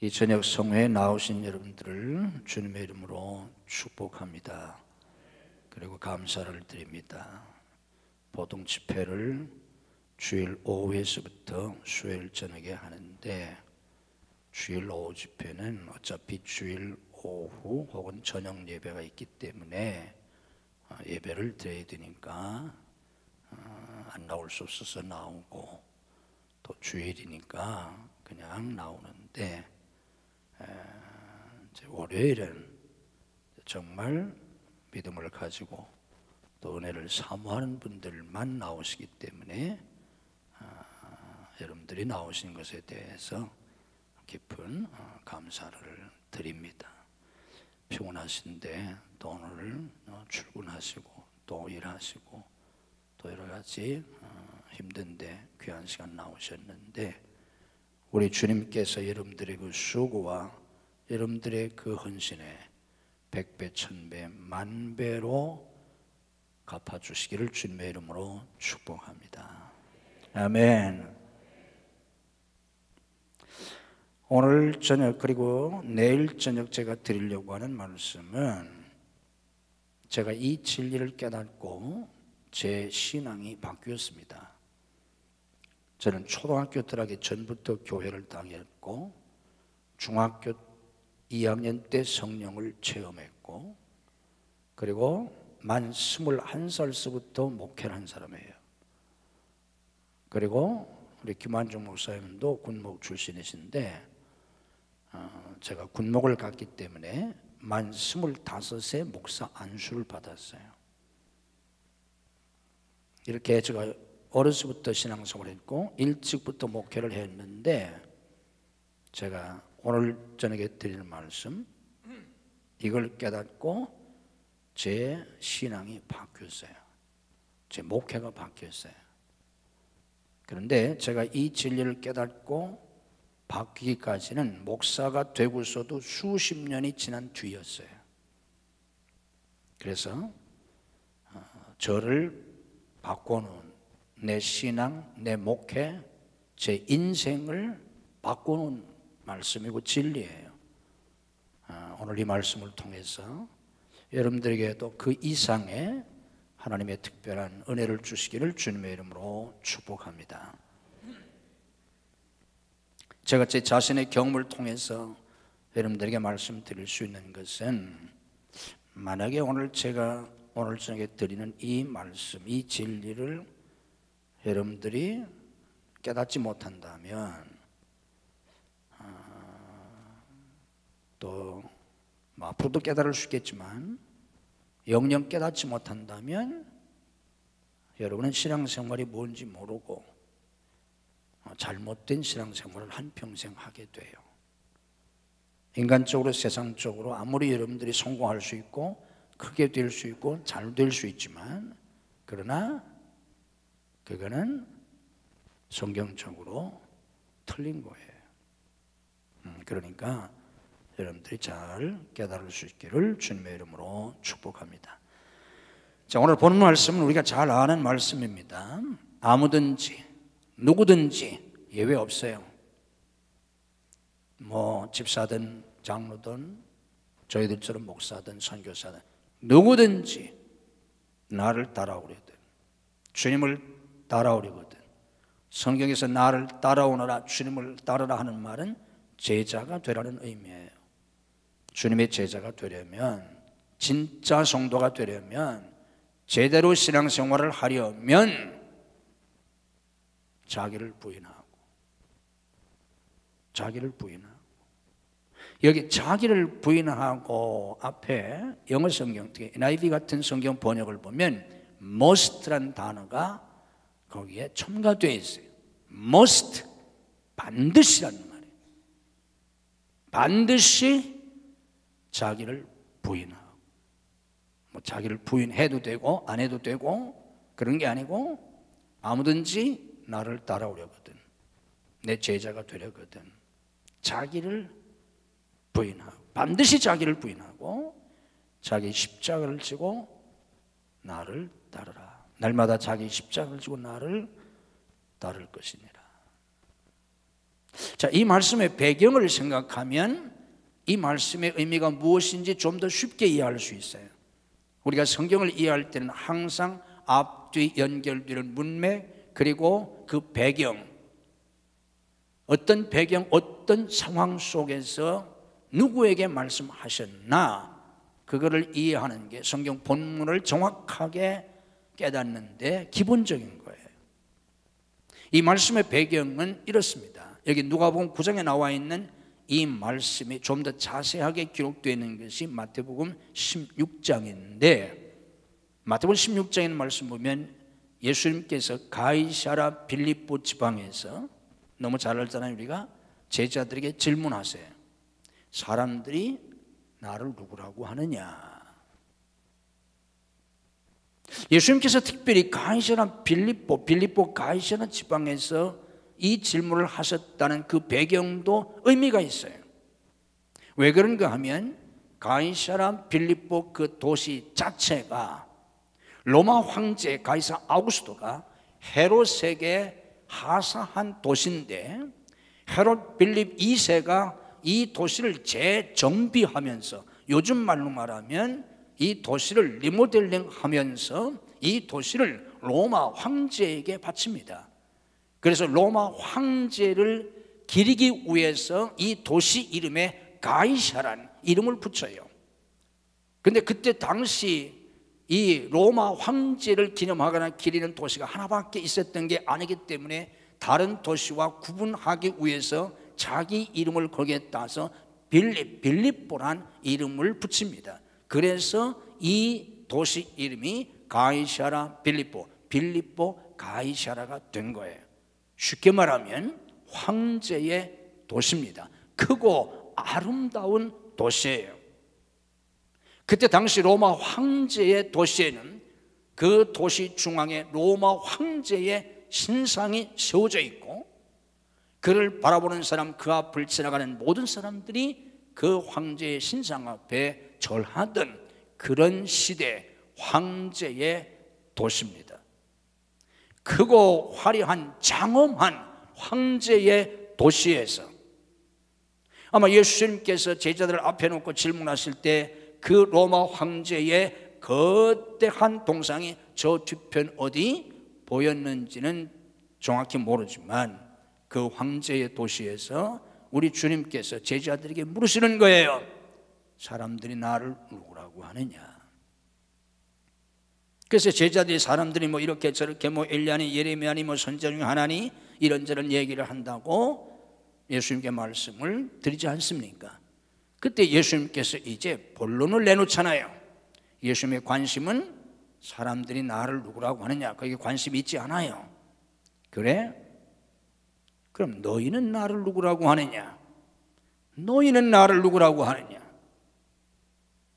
이 저녁 성회에 나오신 여러분들을 주님의 이름으로 축복합니다. 그리고 감사를 드립니다. 보통 집회를 주일 오후에서부터 수요일 저녁에 하는데 주일 오후 집회는 어차피 주일 오후 혹은 저녁 예배가 있기 때문에 예배를 드려야 되니까 안 나올 수 없어서 나오고, 또 주일이니까 그냥 나오는데, 월요일은 정말 믿음을 가지고 또 은혜를 사모하는 분들만 나오시기 때문에 여러분들이 나오신 것에 대해서 깊은 감사를 드립니다. 피곤하신데 또 오늘 출근하시고 또 일하시고 또 여러 가지 힘든데 귀한 시간 나오셨는데, 우리 주님께서 여러분들의 그 수고와 여러분들의 그 헌신에 백배 천배 만배로 갚아주시기를 주님의 이름으로 축복합니다. 아멘. 오늘 저녁 그리고 내일 저녁 제가 드리려고 하는 말씀은, 제가 이 진리를 깨닫고 제 신앙이 바뀌었습니다. 저는 초등학교 들어가기 전부터 교회를 다녔고, 중학교 2학년 때 성령을 체험했고, 그리고 만 21살서부터 목회를 한 사람이에요. 그리고 우리 김한중 목사님도 군목 출신이신데, 제가 군목을 갔기 때문에 만 25세 목사 안수를 받았어요. 이렇게 제가 어려서부터 신앙생활을 했고 일찍부터 목회를 했는데, 제가 오늘 저녁에 드리는 말씀, 이걸 깨닫고 제 신앙이 바뀌었어요. 제 목회가 바뀌었어요. 그런데 제가 이 진리를 깨닫고 바뀌기까지는 목사가 되고서도 수십 년이 지난 뒤였어요. 그래서 저를 바꿔놓은 내 신앙, 내 목회, 제 인생을 바꾸는 말씀이고 진리예요. 오늘 이 말씀을 통해서 여러분들에게도 그 이상의 하나님의 특별한 은혜를 주시기를 주님의 이름으로 축복합니다. 제가 제 자신의 경험을 통해서 여러분들에게 말씀드릴 수 있는 것은, 만약에 제가 오늘 저녁에 드리는 이 말씀, 이 진리를 여러분들이 깨닫지 못한다면, 또 앞으로도 깨달을 수 있겠지만 영영 깨닫지 못한다면 여러분은 신앙생활이 뭔지 모르고 잘못된 신앙생활을 한평생 하게 돼요. 인간적으로 세상적으로 아무리 여러분들이 성공할 수 있고 크게 될 수 있고 잘 될 수 있지만, 그러나 그거는 성경적으로 틀린 거예요. 그러니까 여러분들이 잘 깨달을 수 있기를 주님의 이름으로 축복합니다. 자, 오늘 본 말씀은 우리가 잘 아는 말씀입니다. 아무든지 누구든지 예외 없어요. 집사든 장로든 저희들처럼 목사든 선교사든 누구든지 나를 따라오려든, 주님을 따라오려거든, 성경에서 나를 따라오너라, 주님을 따르라 하는 말은 제자가 되라는 의미예요. 주님의 제자가 되려면, 진짜 성도가 되려면, 제대로 신앙생활을 하려면 자기를 부인하고, 여기 자기를 부인하고 앞에 영어 성경, 특히 NIV 같은 성경 번역을 보면 must란 단어가 거기에 첨가되어 있어요. must, 반드시라는 말이에요. 반드시 자기를 부인하고, 자기를 부인해도 되고 안 해도 되고 그런 게 아니고, 아무든지 나를 따라오려거든, 내 제자가 되려거든, 자기를 부인하고, 반드시 자기를 부인하고 자기 십자가를 지고 나를 따르라. 날마다 자기 십자가를 지고 나를 따를 것이니라. 자, 이 말씀의 배경을 생각하면 이 말씀의 의미가 무엇인지 좀 더 쉽게 이해할 수 있어요. 우리가 성경을 이해할 때는 항상 앞뒤 연결되는 문맥, 그리고 그 배경, 어떤 배경, 어떤 상황 속에서 누구에게 말씀하셨나, 그거를 이해하는 게 성경 본문을 정확하게 깨닫는데 기본적인 거예요. 이 말씀의 배경은 이렇습니다. 여기 누가복음 9장에 나와 있는 이 말씀이 좀 더 자세하게 기록되어 있는 것이 마태복음 16장인데, 마태복음 16장에 있는 말씀 보면 예수님께서 가이사랴 빌립보 지방에서, 너무 잘 알잖아요, 우리가 제자들에게 질문하세요. 사람들이 나를 누구라고 하느냐. 예수님께서 특별히 가이사랴 빌립보 가이사랴 지방에서 이 질문을 하셨다는 그 배경도 의미가 있어요. 왜 그런가 하면 가이사랴 빌립보 그 도시 자체가 로마 황제 가이사 아우구스토가 헤롯에게 하사한 도시인데, 헤롯 빌립 2세가 이 도시를 재정비하면서, 요즘 말로 말하면 이 도시를 리모델링 하면서 이 도시를 로마 황제에게 바칩니다. 그래서 로마 황제를 기리기 위해서 이 도시 이름에 가이사라는 이름을 붙여요. 그런데 그때 당시 이 로마 황제를 기념하거나 기리는 도시가 하나밖에 있었던 게 아니기 때문에 다른 도시와 구분하기 위해서 자기 이름을 거기에 따서 빌립보란 이름을 붙입니다. 그래서 이 도시 이름이 가이사랴 빌립보 가이사랴가 된 거예요. 쉽게 말하면 황제의 도시입니다. 크고 아름다운 도시예요. 그때 당시 로마 황제의 도시에는 그 도시 중앙에 로마 황제의 신상이 세워져 있고, 그를 바라보는 사람, 그 앞을 지나가는 모든 사람들이 그 황제의 신상 앞에 절하던 그런 시대 황제의 도시입니다. 크고 화려한 장엄한 황제의 도시에서 아마 예수님께서 제자들을 앞에 놓고 질문하실 때 그 로마 황제의 거대한 동상이 저 뒤편 어디 보였는지는 정확히 모르지만, 그 황제의 도시에서 우리 주님께서 제자들에게 물으시는 거예요. 사람들이 나를 누구라고 하느냐. 그래서 제자들이 사람들이 뭐 이렇게 저렇게 뭐 엘리야니 예레미야니 뭐 선지자 중 하나니 이런저런 얘기를 한다고 예수님께 말씀을 드리지 않습니까? 그때 예수님께서 이제 본론을 내놓잖아요. 예수님의 관심은 사람들이 나를 누구라고 하느냐, 거기에 관심이 있지 않아요. 그래? 그럼 너희는 나를 누구라고 하느냐? 너희는 나를 누구라고 하느냐?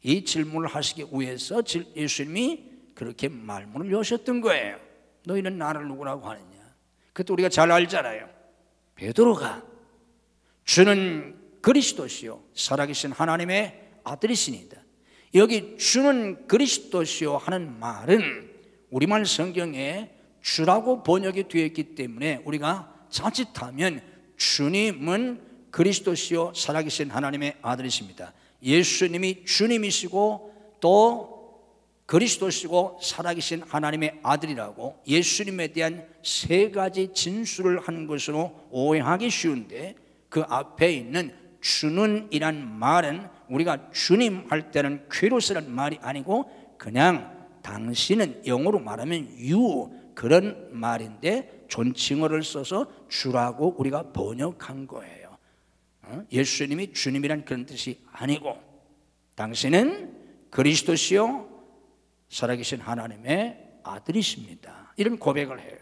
이 질문을 하시기 위해서 예수님이 그렇게 말문을 여셨던 거예요. 너희는 나를 누구라고 하느냐? 그때 우리가 잘 알잖아요. 베드로가 주는 그리스도시요 살아계신 하나님의 아들이시니다. 여기 주는 그리스도시요 하는 말은 우리말 성경에 주라고 번역이 되어 있기 때문에 우리가 자칫하면 주님은 그리스도시요 살아계신 하나님의 아들이십니다. 예수님이 주님이시고 또 그리스도시고 살아계신 하나님의 아들이라고 예수님에 대한 세 가지 진술을 한 것으로 오해하기 쉬운데, 그 앞에 있는 주는 이란 말은 우리가 주님 할 때는 퀴로스라는 말이 아니고 그냥 당신은, 영어로 말하면 you, 그런 말인데 존칭어를 써서 주라고 우리가 번역한 거예요. 예수님이 주님이란 그런 뜻이 아니고 당신은 그리스도시요 살아계신 하나님의 아들이십니다, 이런 고백을 해요.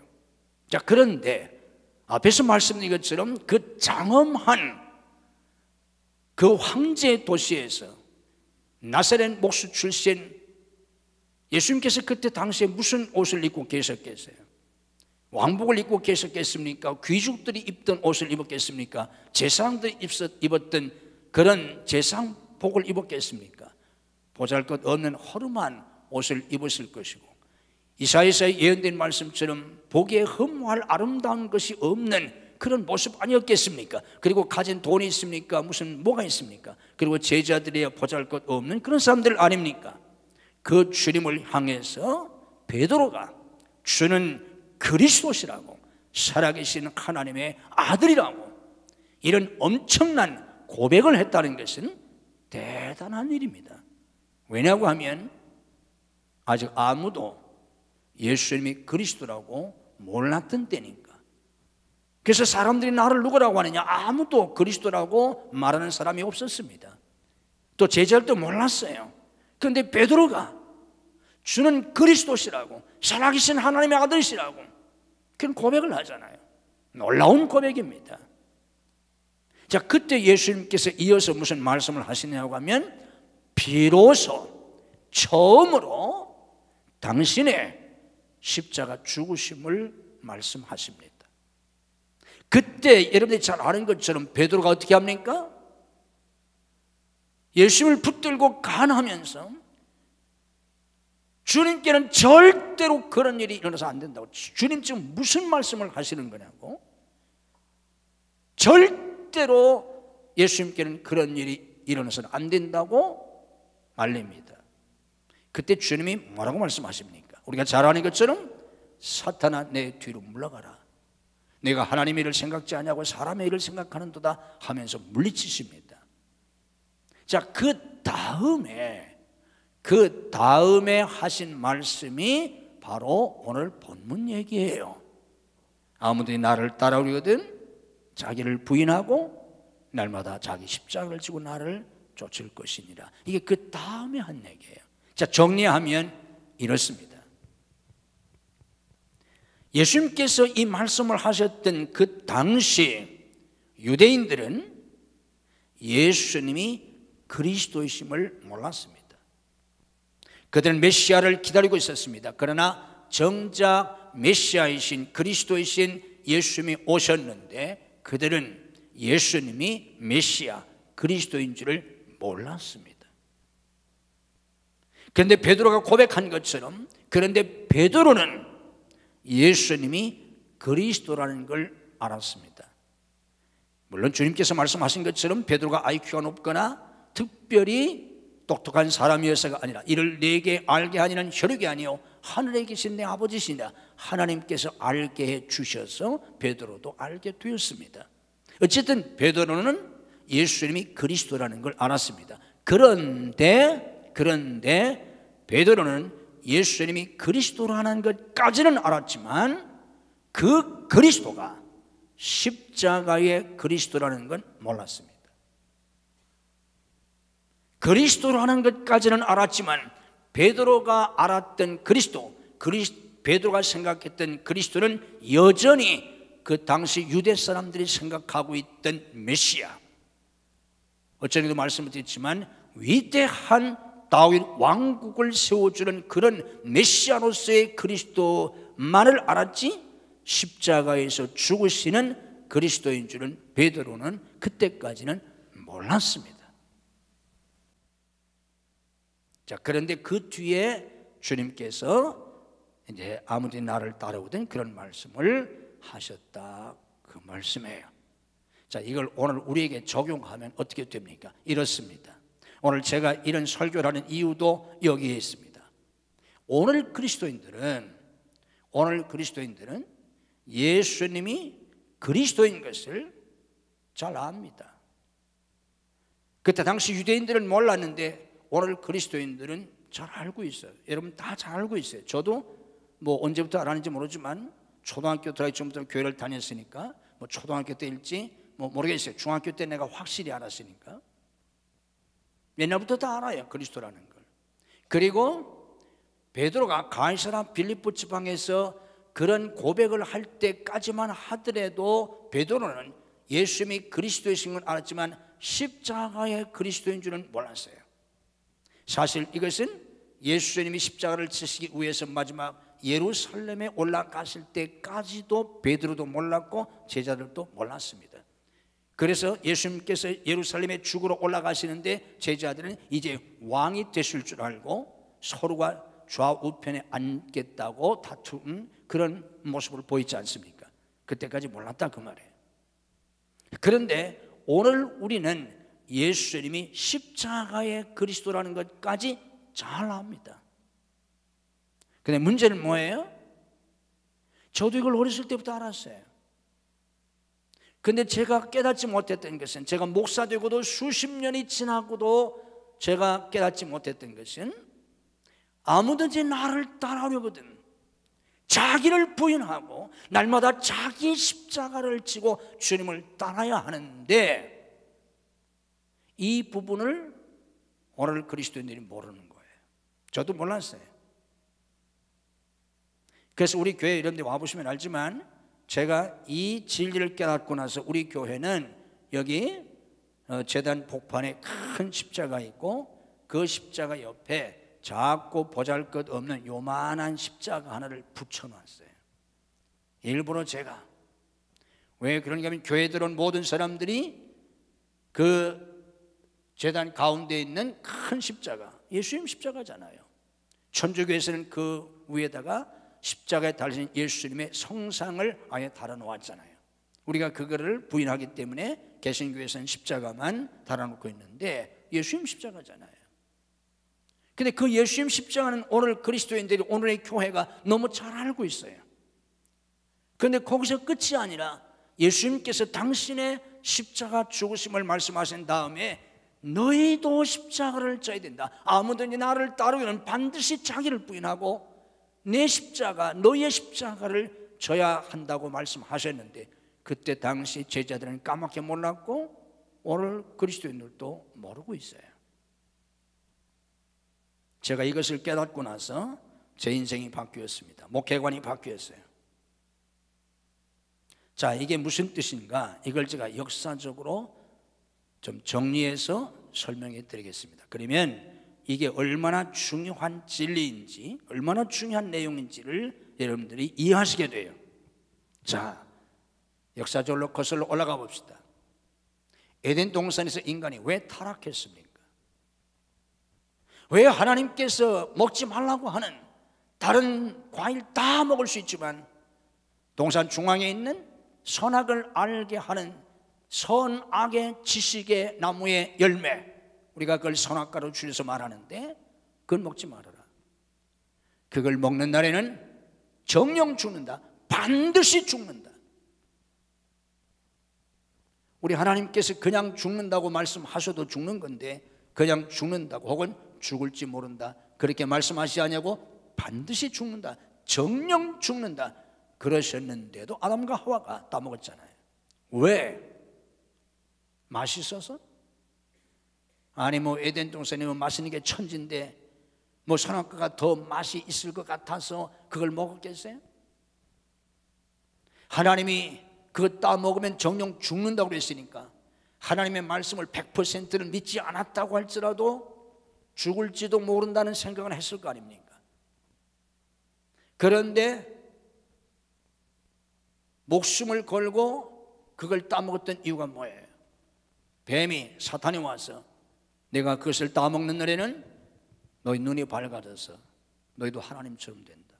자, 그런데 앞에서 말씀드린 것처럼 그 장엄한 그 황제의 도시에서 나사렛 목수 출신 예수님께서 그때 당시에 무슨 옷을 입고 계셨겠어요? 왕복을 입고 계셨겠습니까? 귀족들이 입던 옷을 입었겠습니까? 제사장들이 입었던 그런 제사복을 입었겠습니까? 보잘것없는 허름한 옷을 입었을 것이고, 이사야서에 예언된 말씀처럼 보기에 흠모할 아름다운 것이 없는 그런 모습 아니었겠습니까? 그리고 가진 돈이 있습니까? 무슨 뭐가 있습니까? 그리고 제자들이야 보잘것 없는 그런 사람들 아닙니까? 그 주님을 향해서 베드로가 주는 그리스도시라고, 살아계신 하나님의 아들이라고, 이런 엄청난 고백을 했다는 것은 대단한 일입니다. 왜냐고 하면 아직 아무도 예수님이 그리스도라고 몰랐던 때니까. 그래서 사람들이 나를 누구라고 하느냐, 아무도 그리스도라고 말하는 사람이 없었습니다. 또 제자들도 몰랐어요. 그런데 베드로가 주는 그리스도시라고, 살아계신 하나님의 아들이시라고 그런 고백을 하잖아요. 놀라운 고백입니다. 자, 그때 예수님께서 이어서 무슨 말씀을 하시냐고 하면 비로소 처음으로 당신의 십자가 죽으심을 말씀하십니다. 그때 여러분들이 잘 아는 것처럼 베드로가 어떻게 합니까? 예수님을 붙들고 간하면서 주님께는 절대로 그런 일이 일어나서 안 된다고, 주님 지금 무슨 말씀을 하시는 거냐고, 절대로 예수님께는 그런 일이 일어나서는 안 된다고 말립니다. 그때 주님이 뭐라고 말씀하십니까? 우리가 잘 아는 것처럼 사탄아 내 뒤로 물러가라, 내가 하나님의 일을 생각지 아니하고 사람의 일을 생각하는도다 하면서 물리치십니다. 자, 그 다음에 하신 말씀이 바로 오늘 본문 얘기예요. 아무든지 나를 따라오려거든 자기를 부인하고 날마다 자기 십자가를 지고 나를 쫓을 것이니라. 이게 그 다음에 한 얘기예요. 자, 정리하면 이렇습니다. 예수님께서 이 말씀을 하셨던 그 당시 유대인들은 예수님이 그리스도이심을 몰랐습니다. 그들은 메시아를 기다리고 있었습니다. 그러나 정작 메시아이신 그리스도이신 예수님이 오셨는데 그들은 예수님이 메시아 그리스도인 줄을 몰랐습니다. 그런데 베드로가 고백한 것처럼, 그런데 베드로는 예수님이 그리스도라는 걸 알았습니다. 물론 주님께서 말씀하신 것처럼 베드로가 IQ가 높거나 특별히 똑똑한 사람이어서가 아니라 이를 내게 알게 하니는 혈육이 아니요 하늘에 계신 내 아버지시니라, 하나님께서 알게 해 주셔서 베드로도 알게 되었습니다. 어쨌든 베드로는 예수님이 그리스도라는 걸 알았습니다. 그런데 베드로는 예수님이 그리스도라는 것까지는 알았지만 그 그리스도가 십자가의 그리스도라는 건 몰랐습니다. 그리스도라는 것까지는 알았지만 베드로가 알았던 베드로가 생각했던 그리스도는 여전히 그 당시 유대 사람들이 생각하고 있던 메시아, 어쩌기도 말씀을 드렸지만 위대한 다윗 왕국을 세워주는 그런 메시아로서의 그리스도만을 알았지 십자가에서 죽으시는 그리스도인 줄은 베드로는 그때까지는 몰랐습니다. 자, 그런데 그 뒤에 주님께서 이제 아무든지 나를 따르거든 그런 말씀을 하셨다, 그 말씀이에요. 자, 이걸 오늘 우리에게 적용하면 어떻게 됩니까? 이렇습니다. 오늘 제가 이런 설교를 하는 이유도 여기에 있습니다. 오늘 그리스도인들은 예수님이 그리스도인 것을 잘 압니다. 그때 당시 유대인들은 몰랐는데 오늘 그리스도인들은 잘 알고 있어요. 여러분 다 잘 알고 있어요. 저도 뭐 언제부터 알았는지 모르지만 초등학교 들어가기 전부터 교회를 다녔으니까 뭐 초등학교 때일지 뭐 모르겠어요. 중학교 때 내가 확실히 알았으니까 옛날부터 다 알아요, 그리스도라는 걸. 그리고 베드로가 가이사랴 빌립보 지방에서 그런 고백을 할 때까지만 하더라도 베드로는 예수님이 그리스도이신 건 알았지만 십자가의 그리스도인 줄은 몰랐어요. 사실 이것은 예수님이 십자가를 지시기 위해서 마지막 예루살렘에 올라가실 때까지도 베드로도 몰랐고 제자들도 몰랐습니다. 그래서 예수님께서 예루살렘에 죽으러 올라가시는데 제자들은 이제 왕이 되실 줄 알고 서로가 좌우편에 앉겠다고 다투는 그런 모습을 보이지 않습니까? 그때까지 몰랐다 그 말이에요. 그런데 오늘 우리는 예수님이 십자가의 그리스도라는 것까지 잘 압니다. 근데 문제는 뭐예요? 저도 이걸 어렸을 때부터 알았어요. 근데 제가 깨닫지 못했던 것은, 제가 목사 되고도 수십 년이 지나고도 제가 깨닫지 못했던 것은, 아무든지 나를 따라오려거든 자기를 부인하고 날마다 자기 십자가를 지고 주님을 따라야 하는데, 이 부분을 오늘 그리스도인들이 모르는 거예요. 저도 몰랐어요. 그래서 우리 교회 이런 데 와보시면 알지만, 제가 이 진리를 깨닫고 나서 우리 교회는 여기 제단 복판에 큰 십자가 있고, 그 십자가 옆에 작고 보잘것없는 요만한 십자가 하나를 붙여놨어요. 일부러 제가. 왜 그런가 하면, 교회 들어온 모든 사람들이 그 제단 가운데 있는 큰 십자가, 예수님 십자가잖아요. 천주교에서는 그 위에다가 십자가에 달린 예수님의 성상을 아예 달아놓았잖아요. 우리가 그거를 부인하기 때문에 개신교에서는 십자가만 달아놓고 있는데, 예수님 십자가잖아요. 근데 그 예수님 십자가는 오늘 그리스도인들이, 오늘의 교회가 너무 잘 알고 있어요. 그런데 거기서 끝이 아니라 예수님께서 당신의 십자가 죽으심을 말씀하신 다음에, 너희도 십자가를 져야 된다. 아무든지 나를 따르면 반드시 자기를 부인하고 내 십자가, 너희의 십자가를 져야 한다고 말씀하셨는데, 그때 당시 제자들은 까맣게 몰랐고 오늘 그리스도인들도 모르고 있어요. 제가 이것을 깨닫고 나서 제 인생이 바뀌었습니다. 목회관이 바뀌었어요. 자, 이게 무슨 뜻인가? 이걸 제가 역사적으로 좀 정리해서 설명해 드리겠습니다. 그러면 이게 얼마나 중요한 진리인지, 얼마나 중요한 내용인지를 여러분들이 이해하시게 돼요. 자, 역사적으로 거슬러 올라가 봅시다. 에덴 동산에서 인간이 왜 타락했습니까? 왜 하나님께서 먹지 말라고 하는 다른 과일 다 먹을 수 있지만 동산 중앙에 있는 선악을 알게 하는 선악의 지식의 나무의 열매, 우리가 그걸 선악과로 줄여서 말하는데, 그걸 먹지 말아라. 그걸 먹는 날에는 정령 죽는다. 반드시 죽는다. 우리 하나님께서 그냥 죽는다고 말씀하셔도 죽는 건데, 그냥 죽는다고 혹은 죽을지 모른다 그렇게 말씀하시지 않냐고? 반드시 죽는다, 정령 죽는다 그러셨는데도 아담과 하와가 따먹었잖아요. 왜? 맛있어서? 아니 뭐 에덴 동산에 맛있는 게 천지인데 뭐 선악과가 더 맛이 있을 것 같아서 그걸 먹었겠어요? 하나님이 그거 따먹으면 정령 죽는다고 그랬으니까 하나님의 말씀을 100%는 믿지 않았다고 할지라도 죽을지도 모른다는 생각을 했을 거 아닙니까? 그런데 목숨을 걸고 그걸 따먹었던 이유가 뭐예요? 뱀이, 사탄이 와서 내가 그것을 따먹는 날에는 너희 눈이 밝아져서 너희도 하나님처럼 된다.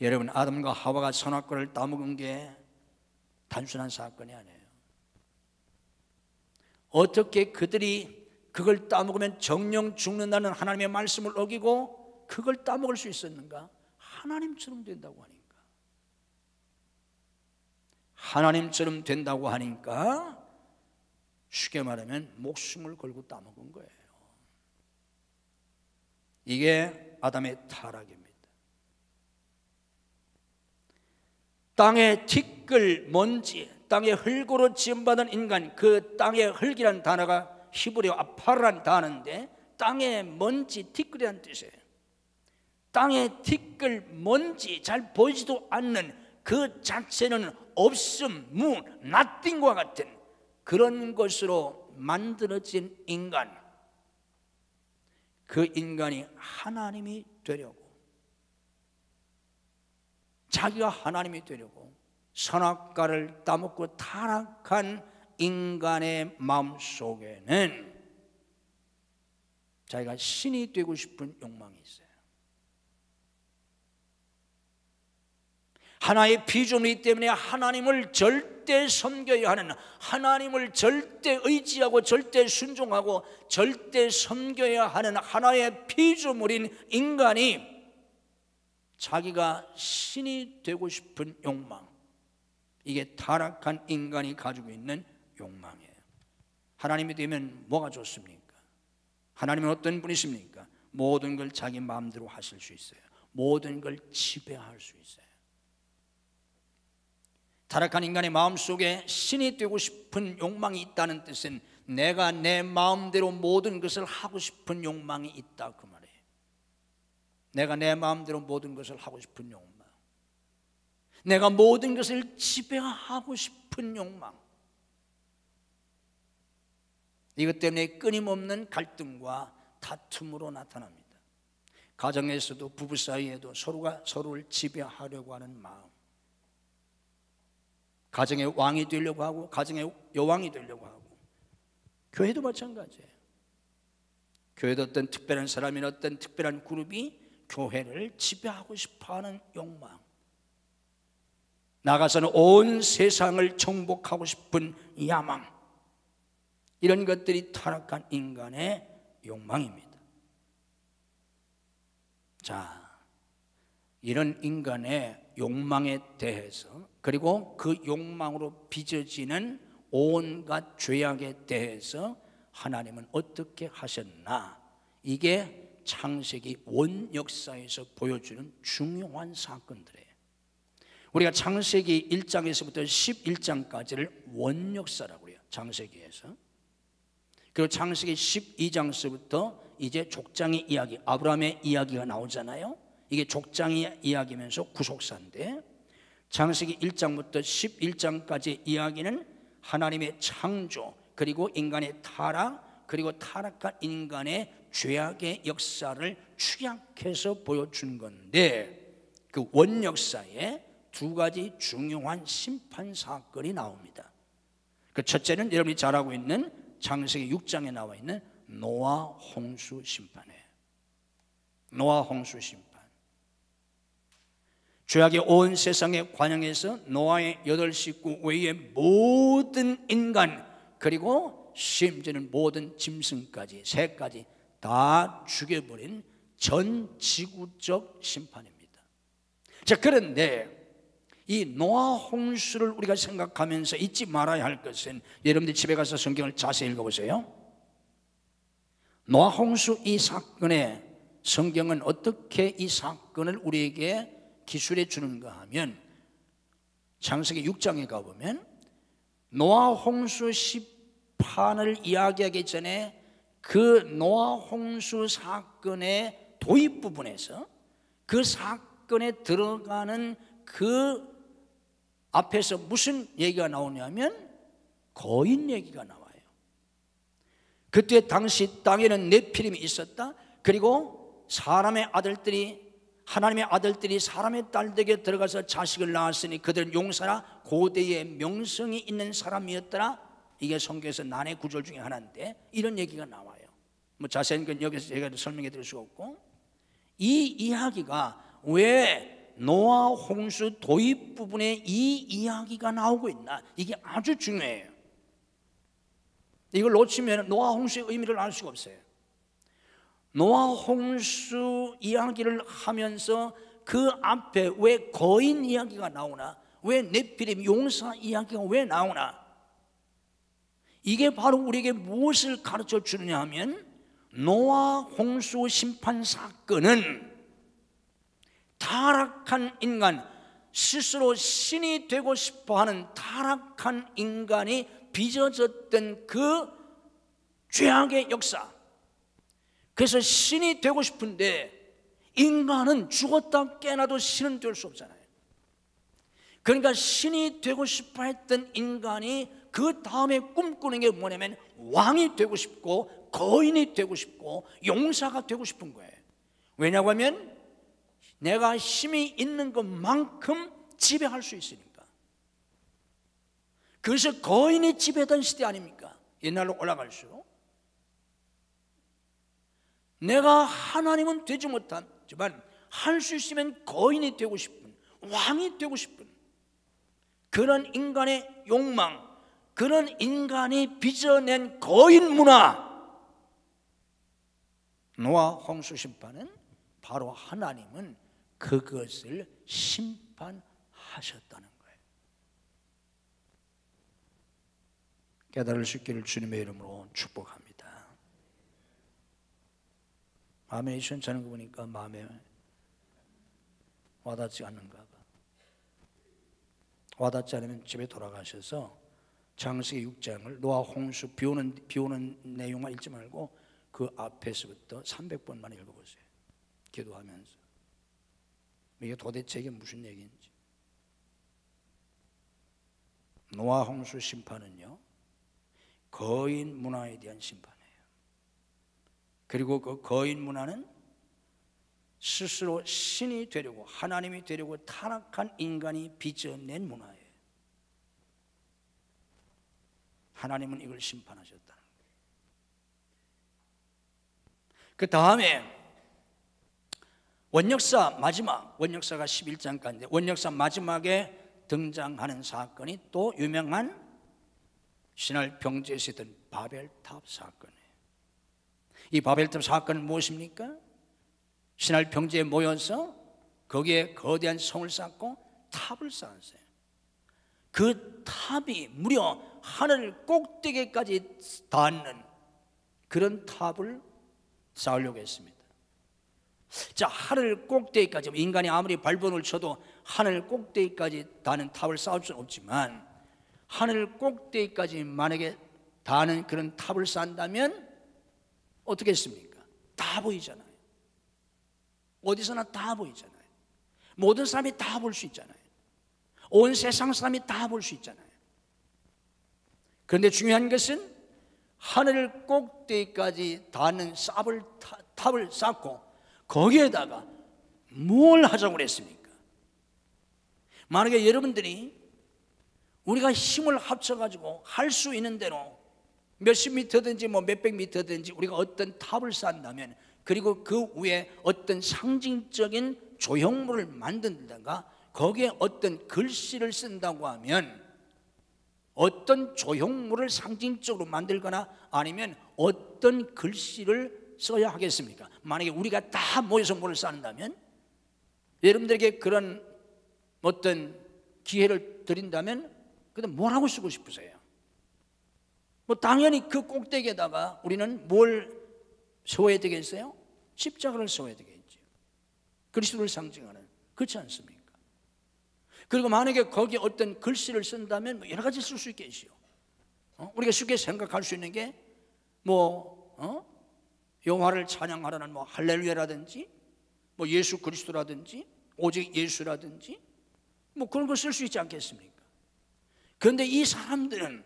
여러분, 아담과 하와가 선악과를 따먹은 게 단순한 사건이 아니에요. 어떻게 그들이 그걸 따먹으면 정령 죽는다는 하나님의 말씀을 어기고 그걸 따먹을 수 있었는가? 하나님처럼 된다고 하니까. 하나님처럼 된다고 하니까 쉽게 말하면 목숨을 걸고 따먹은 거예요. 이게 아담의 타락입니다. 땅의 티끌, 먼지, 땅의 흙으로 지음받은 인간, 그 땅의 흙이란 단어가 히브리어 아파라는 단어인데 땅의 먼지, 티끌이라는 뜻이에요. 땅의 티끌, 먼지, 잘 보이지도 않는 그 자체는 없음, 무, nothing과 같은 그런 것으로 만들어진 인간, 그 인간이 하나님이 되려고, 자기가 하나님이 되려고 선악과를 따먹고 타락한 인간의 마음속에는 자기가 신이 되고 싶은 욕망이 있어요. 하나의 피조물이기 때문에 하나님을 절대 섬겨야 하는, 하나님을 절대 의지하고 절대 순종하고 절대 섬겨야 하는 하나의 피조물인 인간이 자기가 신이 되고 싶은 욕망, 이게 타락한 인간이 가지고 있는 욕망이에요. 하나님이 되면 뭐가 좋습니까? 하나님은 어떤 분이십니까? 모든 걸 자기 마음대로 하실 수 있어요. 모든 걸 지배할 수 있어요. 타락한 인간의 마음속에 신이 되고 싶은 욕망이 있다는 뜻은 내가 내 마음대로 모든 것을 하고 싶은 욕망이 있다, 그 말이에요. 내가 내 마음대로 모든 것을 하고 싶은 욕망, 내가 모든 것을 지배하고 싶은 욕망, 이것 때문에 끊임없는 갈등과 다툼으로 나타납니다. 가정에서도 부부 사이에도 서로가 서로를 지배하려고 하는 마음, 가정의 왕이 되려고 하고 가정의 여왕이 되려고 하고, 교회도 마찬가지예요. 교회도 어떤 특별한 사람이나 어떤 특별한 그룹이 교회를 지배하고 싶어하는 욕망, 나가서는 온 세상을 정복하고 싶은 야망, 이런 것들이 타락한 인간의 욕망입니다. 자, 이런 인간의 욕망에 대해서, 그리고 그 욕망으로 빚어지는 온갖 죄악에 대해서 하나님은 어떻게 하셨나, 이게 창세기 원역사에서 보여주는 중요한 사건들이에요. 우리가 창세기 1장에서부터 11장까지를 원역사라고 해요, 창세기에서. 그리고 창세기 12장서부터 이제 족장의 이야기, 아브라함의 이야기가 나오잖아요. 이게 족장의 이야기면서 구속사인데, 창세기 1장부터 11장까지의 이야기는 하나님의 창조, 그리고 인간의 타락, 그리고 타락한 인간의 죄악의 역사를 축약해서 보여준 건데, 그 원역사에 두 가지 중요한 심판 사건이 나옵니다. 그 첫째는 여러분이 잘 알고 있는 창세기 6장에 나와 있는 노아 홍수 심판이에요. 노아 홍수 심판. 죄악의 온 세상에 관영해서 노아의 8식구 외의 모든 인간, 그리고 심지어는 모든 짐승까지, 새까지 다 죽여버린 전 지구적 심판입니다. 자, 그런데 이 노아 홍수를 우리가 생각하면서 잊지 말아야 할 것은, 여러분들 집에 가서 성경을 자세히 읽어보세요. 노아 홍수 이 사건에 성경은 어떻게 이 사건을 우리에게 기술해 주는가 하면, 창세기 6장에 가보면 노아 홍수 심판을 이야기하기 전에 그 노아 홍수 사건의 도입 부분에서, 그 사건에 들어가는 그 앞에서 무슨 얘기가 나오냐면 거인 얘기가 나와요. 그때 당시 땅에는 네피림이 있었다. 그리고 사람의 아들들이, 하나님의 아들들이 사람의 딸에게 들어가서 자식을 낳았으니 그들은 용사라 고대의 명성이 있는 사람이었더라. 이게 성경에서 난해 구절 중에 하나인데 이런 얘기가 나와요. 뭐 자세한 건 여기서 제가 설명해 드릴 수가 없고, 이 이야기가 왜 노아 홍수 도입 부분에 이 이야기가 나오고 있나, 이게 아주 중요해요. 이걸 놓치면 노아 홍수의 의미를 알 수가 없어요. 노아 홍수 이야기를 하면서 그 앞에 왜 거인 이야기가 나오나, 왜 네피림 용사 이야기가 왜 나오나, 이게 바로 우리에게 무엇을 가르쳐 주느냐 하면, 노아 홍수 심판 사건은 타락한 인간, 스스로 신이 되고 싶어하는 타락한 인간이 빚어졌던 그 죄악의 역사. 그래서 신이 되고 싶은데 인간은 죽었다 깨어나도 신은 될 수 없잖아요. 그러니까 신이 되고 싶어 했던 인간이 그 다음에 꿈꾸는 게 뭐냐면 왕이 되고 싶고 거인이 되고 싶고 용사가 되고 싶은 거예요. 왜냐고 하면 내가 힘이 있는 것만큼 지배할 수 있으니까. 그래서 거인이 지배하던 시대 아닙니까? 옛날로 올라갈수록 내가 하나님은 되지 못하지만 할 수 있으면 거인이 되고 싶은, 왕이 되고 싶은 그런 인간의 욕망, 그런 인간이 빚어낸 거인 문화, 노아 홍수 심판은 바로 하나님은 그것을 심판하셨다는 거예요. 깨달을 수 있기를 주님의 이름으로 축복합니다. 아멘. 시원찮은 거 보니까 마음에 와닿지 않는가 봐. 와닿지 않으면 집에 돌아가셔서 창세기 6장을 노아 홍수 비 오는 내용만 읽지 말고 그 앞에서부터 300번만 읽어보세요. 기도하면서 이게 도대체 이게 무슨 얘기인지. 노아 홍수 심판은요, 거인 문화에 대한 심판이에요. 그리고 그 거인 문화는 스스로 신이 되려고, 하나님이 되려고 타락한 인간이 빚어낸 문화예요. 하나님은 이걸 심판하셨다는 거예요. 그 다음에 원역사 마지막, 원역사가 11장까지인데 원역사 마지막에 등장하는 사건이 또 유명한 신할 병제에서 있던 바벨탑 사건이에요. 이 바벨탑 사건은 무엇입니까? 신할 병제에 모여서 거기에 거대한 성을 쌓고 탑을 쌓았어요. 그 탑이 무려 하늘 꼭대기까지 닿는 그런 탑을 쌓으려고 했습니다. 자, 하늘 꼭대기까지, 인간이 아무리 발버둥을 쳐도 하늘 꼭대기까지 닿는 탑을 쌓을 수는 없지만 하늘 꼭대기까지 만약에 닿는 그런 탑을 쌓는다면 어떻게 했습니까? 다 보이잖아요. 어디서나 다 보이잖아요. 모든 사람이 다 볼 수 있잖아요. 온 세상 사람이 다 볼 수 있잖아요. 그런데 중요한 것은 하늘 꼭대기까지 닿는 탑을 쌓고 거기에다가 뭘 하자고 그랬습니까? 만약에 여러분들이 우리가 힘을 합쳐가지고 할 수 있는 대로 몇십 미터든지 뭐 몇백 미터든지 우리가 어떤 탑을 쌓는다면, 그리고 그 위에 어떤 상징적인 조형물을 만든다든가 거기에 어떤 글씨를 쓴다고 하면 어떤 조형물을 상징적으로 만들거나 아니면 어떤 글씨를 써야 하겠습니까? 만약에 우리가 다 모여서 뭐를 쌓는다면, 여러분들에게 그런 어떤 기회를 드린다면 그다음 뭘 하고 쓰고 싶으세요? 뭐 당연히 그 꼭대기에다가 우리는 뭘 세워야 되겠어요? 십자가를 세워야 되겠죠. 그리스도를 상징하는, 그렇지 않습니까? 그리고 만약에 거기에 어떤 글씨를 쓴다면 뭐 여러 가지 쓸 수 있겠지요. 우리가 쉽게 생각할 수 있는 게 여호와를 찬양하라는 뭐 할렐루야라든지 뭐 예수 그리스도라든지 오직 예수라든지 뭐 그런 걸 쓸 수 있지 않겠습니까? 그런데 이 사람들은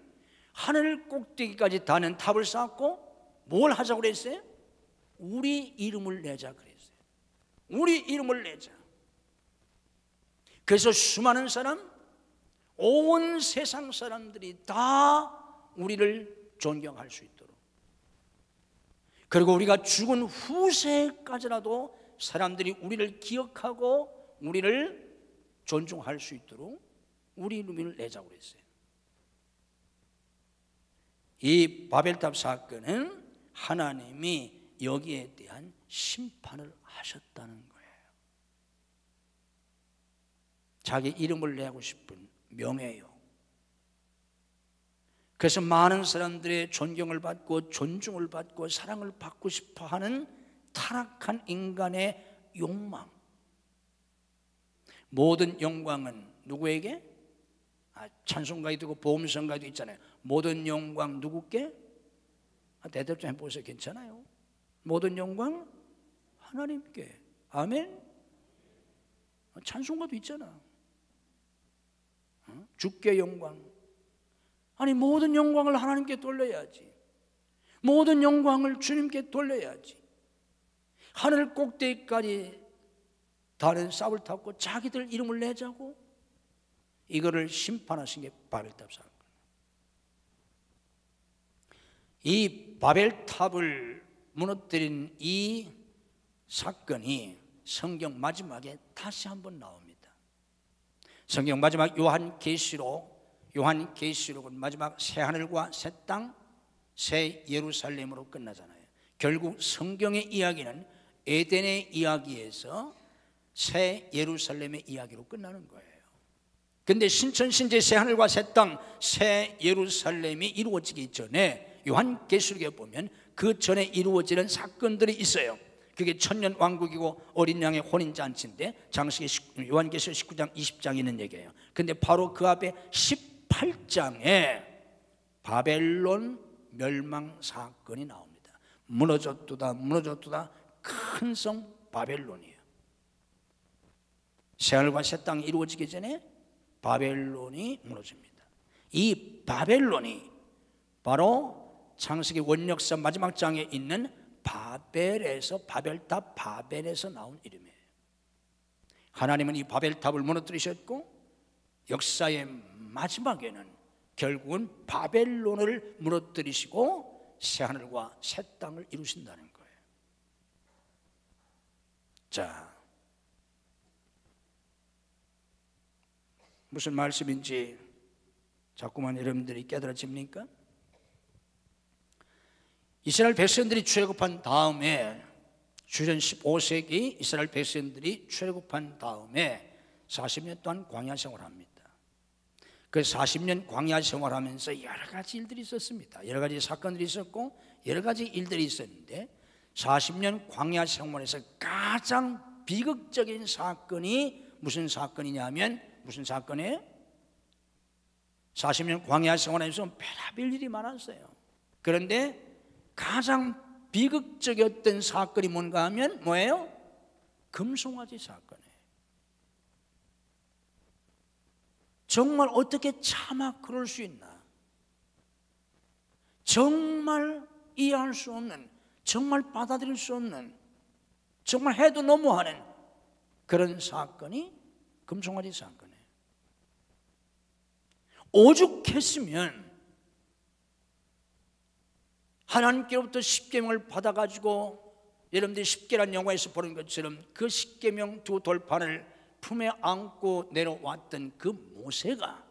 하늘 꼭대기까지 닿는 탑을 쌓고 뭘 하자고 그랬어요? 우리 이름을 내자 그랬어요. 우리 이름을 내자. 그래서 수많은 사람, 온 세상 사람들이 다 우리를 존경할 수 있도록, 그리고 우리가 죽은 후세까지라도 사람들이 우리를 기억하고 우리를 존중할 수 있도록 우리 이름을 내자고 그랬어요. 이 바벨탑 사건은 하나님이 여기에 대한 심판을 하셨다는 거예요. 자기 이름을 내고 싶은 명예요. 그래서 많은 사람들의 존경을 받고 존중을 받고 사랑을 받고 싶어하는 타락한 인간의 욕망. 모든 영광은 누구에게? 찬송가도 있고 보험성가도 있잖아요. 모든 영광 누구께? 대답 좀 해보세요. 괜찮아요. 모든 영광 하나님께. 아멘. 찬송가도 있잖아. 주께 영광. 아니 모든 영광을 하나님께 돌려야지. 모든 영광을 주님께 돌려야지. 하늘 꼭대기까지 닿는 싹을 탔고 자기들 이름을 내자고 이거를 심판하신 게 바벨탑 사건. 이 바벨탑을 무너뜨린 이 사건이 성경 마지막에 다시 한번 나옵니다. 성경 마지막 요한계시록은 마지막 새 하늘과 새 땅, 새 예루살렘으로 끝나잖아요. 결국 성경의 이야기는 에덴의 이야기에서 새 예루살렘의 이야기로 끝나는 거예요. 근데 신천신제 새 하늘과 새 땅, 새 예루살렘이 이루어지기 전에 요한계시록에 보면 그 전에 이루어지는 사건들이 있어요. 그게 천년왕국이고 어린 양의 혼인잔치인데 장세기 요한계시록 19장 20장에 있는 얘기예요. 근데 바로 그 앞에 18장에 바벨론 멸망 사건이 나옵니다. 무너졌도다 큰 성 바벨론이에요. 새하늘과 새 땅이 이루어지기 전에 바벨론이 무너집니다. 이 바벨론이 바로 창세기 원역사 마지막 장에 있는 바벨에서, 바벨탑 바벨에서 나온 이름이에요. 하나님은 이 바벨탑을 무너뜨리셨고 역사의 마지막에는 결국은 바벨론을 무너뜨리시고 새하늘과 새 땅을 이루신다는 거예요. 자, 무슨 말씀인지 자꾸만 여러분들이 깨달아집니까? 이스라엘 백성들이 출애굽한 다음에, 주전 15세기 이스라엘 백성들이 출애굽한 다음에 40년 동안 광야 생활합니다. 그 40년 광야 생활하면서 여러 가지 일들이 있었습니다. 여러 가지 사건들이 있었고 여러 가지 일들이 있었는데 40년 광야 생활에서 가장 비극적인 사건이 무슨 사건이냐면, 무슨 사건이에요? 40년 광야 생활에서 별의별 일이 많았어요. 그런데 가장 비극적이었던 사건이 뭔가 하면 뭐예요? 금송아지 사건이에요. 정말 어떻게 차마 그럴 수 있나? 정말 이해할 수 없는, 정말 받아들일 수 없는, 정말 해도 너무하는 그런 사건이 금송아지 사건이에요. 오죽했으면 하나님께로부터 십계명을 받아가지고, 여러분들이 십계란 영화에서 보는 것처럼 그 십계명 두 돌판을 품에 안고 내려왔던 그 모세가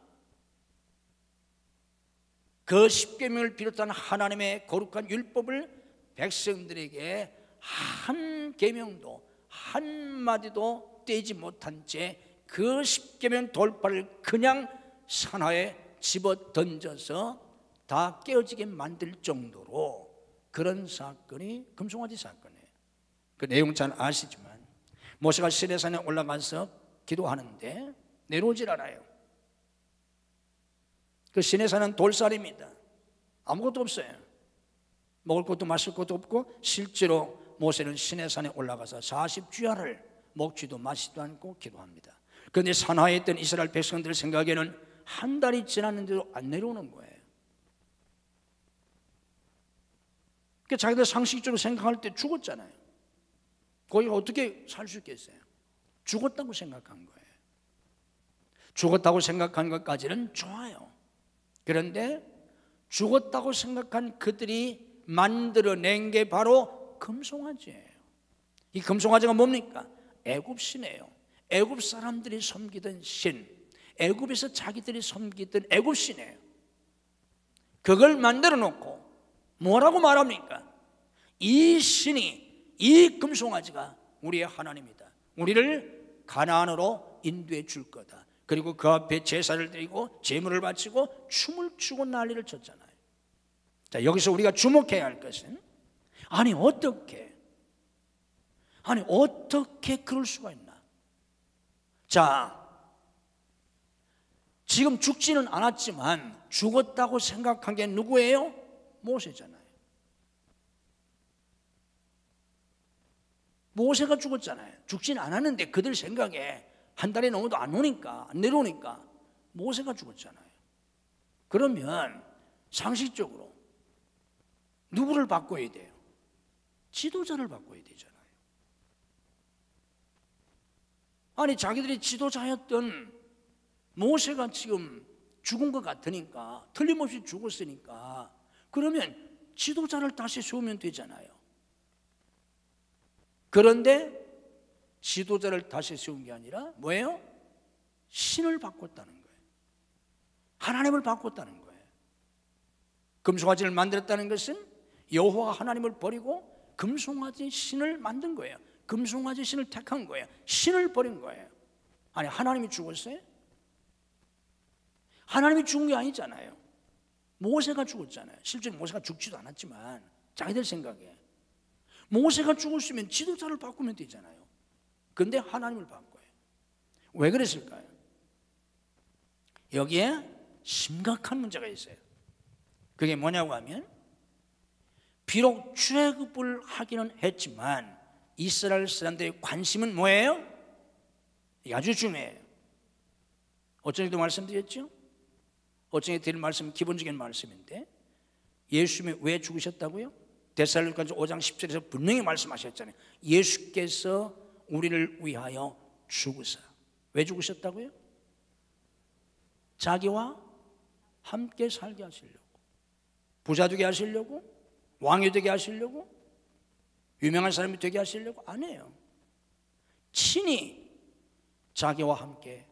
그 십계명을 비롯한 하나님의 거룩한 율법을 백성들에게 한 계명도 한마디도 떼지 못한 채 그 십계명 돌판을 그냥 산하에 집어 던져서 다 깨어지게 만들 정도로 그런 사건이 금송아지 사건이에요. 그 내용 잘 아시지만 모세가 시내산에 올라가서 기도하는데 내려오질 않아요. 그 시내산은 돌산입니다. 아무것도 없어요. 먹을 것도 마실 것도 없고 실제로 모세는 시내산에 올라가서 40주야를 먹지도 마시지도 않고 기도합니다. 그런데 산하에 있던 이스라엘 백성들 생각에는 한 달이 지났는데도 안 내려오는 거예요. 그러니까 자기들 상식적으로 생각할 때 죽었잖아요. 거기가 어떻게 살 수 있겠어요? 죽었다고 생각한 거예요. 죽었다고 생각한 것까지는 좋아요. 그런데 죽었다고 생각한 그들이 만들어낸 게 바로 금송아지예요. 이 금송아지가 뭡니까? 애굽신이에요. 애굽 사람들이 섬기던 신, 애굽에서 자기들이 섬기던 애굽신이에요. 그걸 만들어 놓고 뭐라고 말합니까? 이 신이, 이 금송아지가 우리의 하나님이다. 우리를 가나안으로 인도해 줄 거다. 그리고 그 앞에 제사를 드리고 제물을 바치고 춤을 추고 난리를 쳤잖아요. 자, 여기서 우리가 주목해야 할 것은, 아니 어떻게 그럴 수가 있나? 자, 지금 죽지는 않았지만 죽었다고 생각한 게 누구예요? 모세잖아요. 모세가 죽었잖아요. 죽지는 않았는데 그들 생각에 한 달이 넘어도 안 오니까, 안 내려오니까 모세가 죽었잖아요. 그러면 상식적으로 누구를 바꿔야 돼요? 지도자를 바꿔야 되잖아요. 아니 자기들이 지도자였던 모세가 지금 죽은 것 같으니까, 틀림없이 죽었으니까 그러면 지도자를 다시 세우면 되잖아요. 그런데 지도자를 다시 세운 게 아니라 뭐예요? 신을 바꿨다는 거예요. 하나님을 바꿨다는 거예요. 금송아지를 만들었다는 것은 여호와 하나님을 버리고 금송아지 신을 만든 거예요. 금송아지 신을 택한 거예요. 신을 버린 거예요. 아니, 하나님이 죽었어요? 하나님이 죽은 게 아니잖아요. 모세가 죽었잖아요. 실제로 모세가 죽지도 않았지만 자기들 생각에 모세가 죽었으면 지도자를 바꾸면 되잖아요. 그런데 하나님을 바꿔요. 왜 그랬을까요? 여기에 심각한 문제가 있어요. 그게 뭐냐고 하면, 비록 출애굽을 하기는 했지만 이스라엘 사람들의 관심은 뭐예요? 이게 아주 중요해요. 어쩐지도 말씀드렸죠? 어쩐지 드릴 말씀은 기본적인 말씀인데, 예수님이 왜 죽으셨다고요? 데살로니가서 5장 10절에서 분명히 말씀하셨잖아요. 예수께서 우리를 위하여 죽으사. 왜 죽으셨다고요? 자기와 함께 살게 하시려고, 부자 되게 하시려고, 왕이 되게 하시려고, 유명한 사람이 되게 하시려고? 아니에요. 친히 자기와 함께,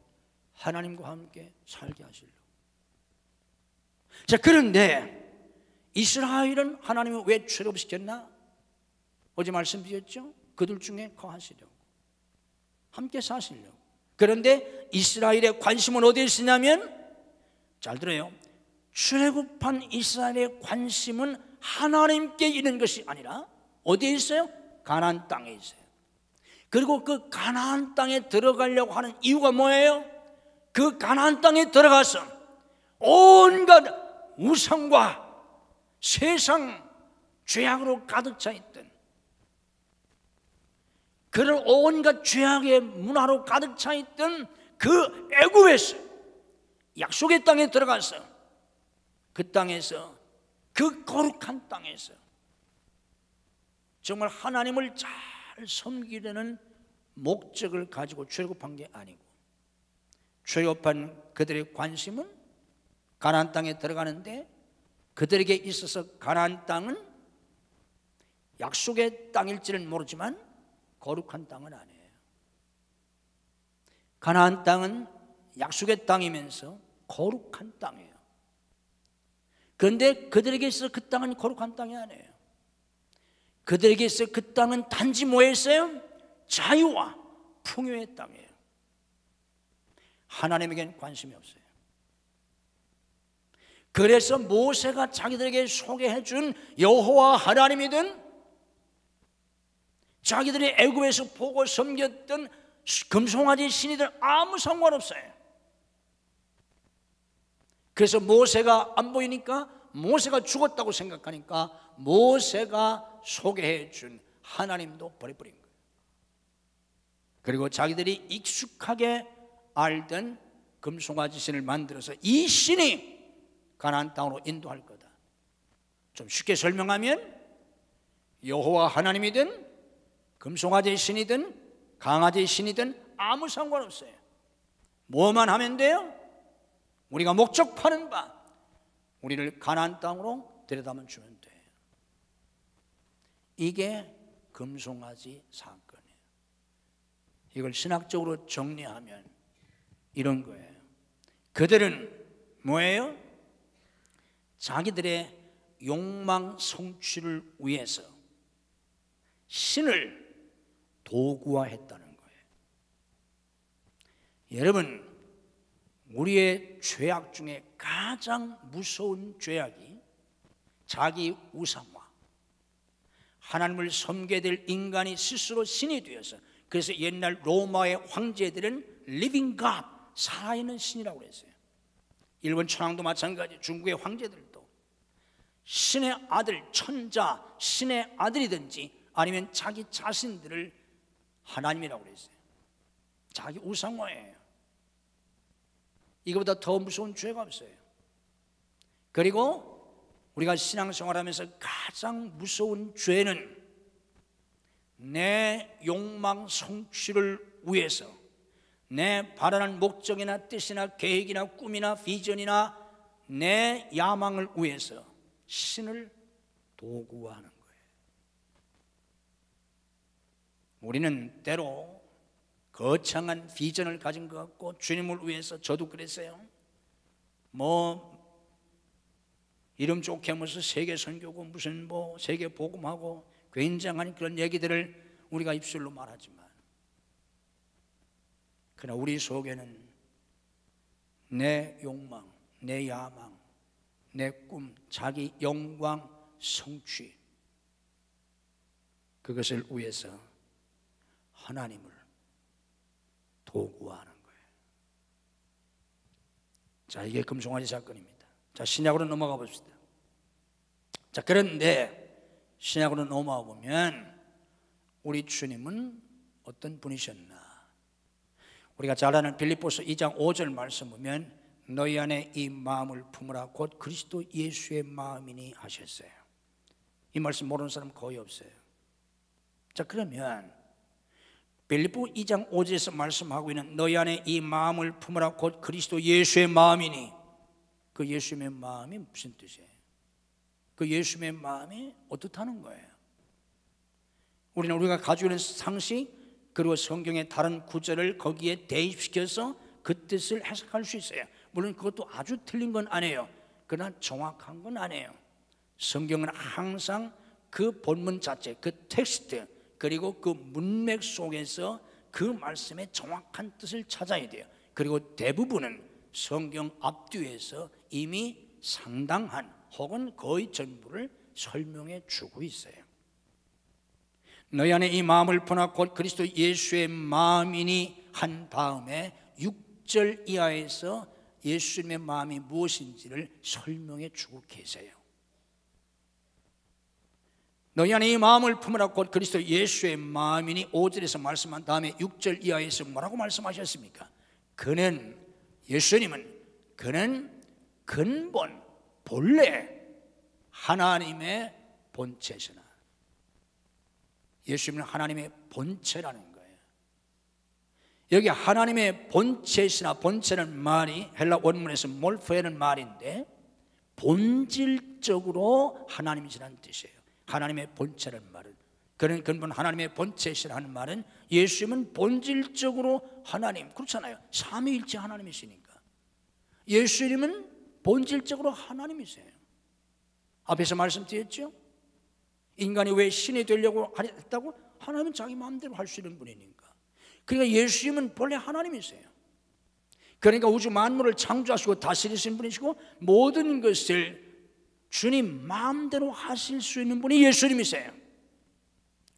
하나님과 함께 살게 하시려고. 자, 그런데 이스라엘은 하나님이 왜 출애굽시켰나? 어제 말씀드렸죠? 그들 중에 거하시려고, 함께 사시려고. 그런데 이스라엘의 관심은 어디에 있으냐면, 잘 들어요, 출애굽한 이스라엘의 관심은 하나님께 있는 것이 아니라 어디에 있어요? 가나안 땅에 있어요. 그리고 그 가나안 땅에 들어가려고 하는 이유가 뭐예요? 그 가나안 땅에 들어가서 온갖 우상과 세상 죄악으로 가득 차 있던, 그런 온갖 죄악의 문화로 가득 차 있던 그 애굽에서 약속의 땅에 들어가서, 그 땅에서, 그 거룩한 땅에서 정말 하나님을 잘 섬기려는 목적을 가지고 출애굽한 게 아니고, 출애굽한 그들의 관심은 가나안 땅에 들어가는데, 그들에게 있어서 가나안 땅은 약속의 땅일지는 모르지만 거룩한 땅은 아니에요. 가나안 땅은 약속의 땅이면서 거룩한 땅이에요. 그런데 그들에게 있어서 그 땅은 거룩한 땅이 아니에요. 그들에게 있어서 그 땅은 단지 뭐였어요? 자유와 풍요의 땅이에요. 하나님에겐 관심이 없어요. 그래서 모세가 자기들에게 소개해 준 여호와 하나님이든, 자기들이 애굽에서 보고 섬겼던 금송아지 신이든 아무 상관없어요. 그래서 모세가 안 보이니까, 모세가 죽었다고 생각하니까 모세가 소개해 준 하나님도 버려버린 거예요. 그리고 자기들이 익숙하게 알던 금송아지 신을 만들어서 이 신이 가나안 땅으로 인도할 거다. 좀 쉽게 설명하면, 여호와 하나님이든 금송아지 신이든 강아지 신이든 아무 상관없어요. 뭐만 하면 돼요? 우리가 목적하는 바, 우리를 가나안 땅으로 데려다만 주면 돼요. 이게 금송아지 사건이에요. 이걸 신학적으로 정리하면 이런 거예요. 그들은 뭐예요? 자기들의 욕망 성취를 위해서 신을 도구화했다는 거예요. 여러분, 우리의 죄악 중에 가장 무서운 죄악이 자기 우상화, 하나님을 섬겨야 될 인간이 스스로 신이 되어서, 그래서 옛날 로마의 황제들은 living God, 살아있는 신이라고 그랬어요. 일본 천황도 마찬가지, 중국의 황제들도 신의 아들, 천자, 신의 아들이든지 아니면 자기 자신들을 하나님이라고 그랬어요. 자기 우상화예요. 이거보다 더 무서운 죄가 없어요. 그리고 우리가 신앙생활하면서 가장 무서운 죄는 내 욕망 성취를 위해서, 내 바라는 목적이나 뜻이나 계획이나 꿈이나 비전이나 내 야망을 위해서 신을 도구화하는 거예요. 우리는 때로 거창한 비전을 가진 것 같고, 주님을 위해서 저도 그랬어요. 이름 좋게 하면서 세계 선교고 무슨 세계 복음하고 굉장한 그런 얘기들을 우리가 입술로 말하지만, 그러나 우리 속에는 내 욕망, 내 야망, 내 꿈, 자기 영광, 성취, 그것을 위해서 하나님을 도구화하는 거예요. 자, 이게 금송아지 사건입니다. 자, 신약으로 넘어가 봅시다. 자, 그런데 신약으로 넘어가 보면 우리 주님은 어떤 분이셨나? 우리가 잘 아는 빌립보서 2장 5절 말씀 보면 너희 안에 이 마음을 품으라 곧 그리스도 예수의 마음이니 하셨어요. 이 말씀 모르는 사람 거의 없어요. 자, 그러면 빌립보 2장 5절에서 말씀하고 있는 너희 안에 이 마음을 품으라 곧 그리스도 예수의 마음이니, 그 예수님의 마음이 무슨 뜻이에요? 그 예수님의 마음이 어떻다는 거예요? 우리가 가지고 있는 상식 그리고 성경의 다른 구절을 거기에 대입시켜서 그 뜻을 해석할 수 있어요. 물론 그것도 아주 틀린 건 아니에요. 그러나 정확한 건 아니에요. 성경은 항상 그 본문 자체, 그 텍스트, 그리고 그 문맥 속에서 그 말씀의 정확한 뜻을 찾아야 돼요. 그리고 대부분은 성경 앞뒤에서 이미 상당한 혹은 거의 전부를 설명해 주고 있어요. 너희 안에 이 마음을 품으라 곧 그리스도 예수의 마음이니 한 다음에 6절 이하에서 예수님의 마음이 무엇인지를 설명해 주고 계세요. 너희 안에 이 마음을 품으라 곧 그리스도 예수의 마음이니 5절에서 말씀한 다음에 6절 이하에서 뭐라고 말씀하셨습니까? 예수님은 근본 본래 하나님의 본체시나, 예수님은 하나님의 본체라는 거예요. 여기 하나님의 본체시나, 본체는 말이 헬라 원문에서 몰포에는 말인데 본질적으로 하나님이시라는 뜻이에요. 하나님의 본체라는 말은, 그런 근본 하나님의 본체시라는 말은 예수님은 본질적으로 하나님, 그렇잖아요. 삼위일체 하나님이시니까 예수님은 본질적으로 하나님이세요. 앞에서 말씀드렸죠? 인간이 왜 신이 되려고 했다고? 하나님은 자기 마음대로 할 수 있는 분이니까. 그러니까 예수님은 본래 하나님이세요. 그러니까 우주 만물을 창조하시고 다스리시는 분이시고 모든 것을 주님 마음대로 하실 수 있는 분이 예수님이세요.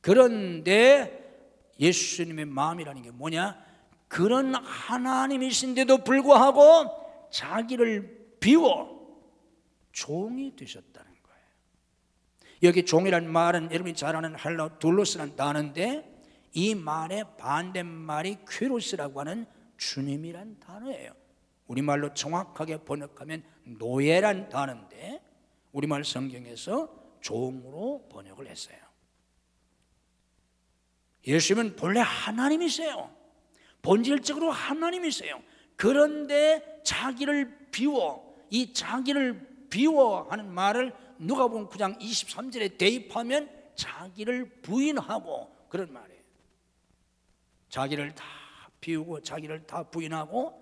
그런데 예수님의 마음이라는 게 뭐냐? 그런 하나님이신데도 불구하고 자기를 비워 종이 되셨다는 거예요. 여기 종이란 말은 여러분이 잘 아는 헬라 둘로스라는 단어인데, 이 말의 반대말이 퀴로스라고 하는 주님이란 단어예요. 우리말로 정확하게 번역하면 노예란 단어인데 우리말 성경에서 종으로 번역을 했어요. 예수님은 본래 하나님이세요. 본질적으로 하나님이세요. 그런데 자기를 비워, 이 자기를 비워 하는 말을 누가복음 9장 23절에 대입하면 자기를 부인하고 그런 말이에요. 자기를 다 비우고 자기를 다 부인하고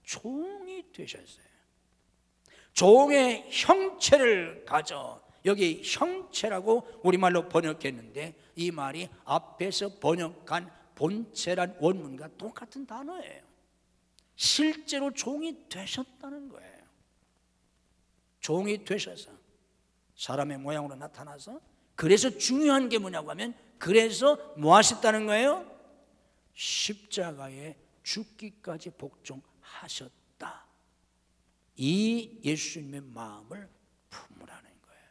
종이 되셨어요. 종의 형체를 가져, 여기 형체라고 우리말로 번역했는데 이 말이 앞에서 번역한 본체란 원문과 똑같은 단어예요. 실제로 종이 되셨다는 거예요. 종이 되셔서 사람의 모양으로 나타나서, 그래서 중요한 게 뭐냐고 하면, 그래서 뭐 하셨다는 거예요? 십자가에 죽기까지 복종하셨다. 이 예수님의 마음을 품으라는 거예요.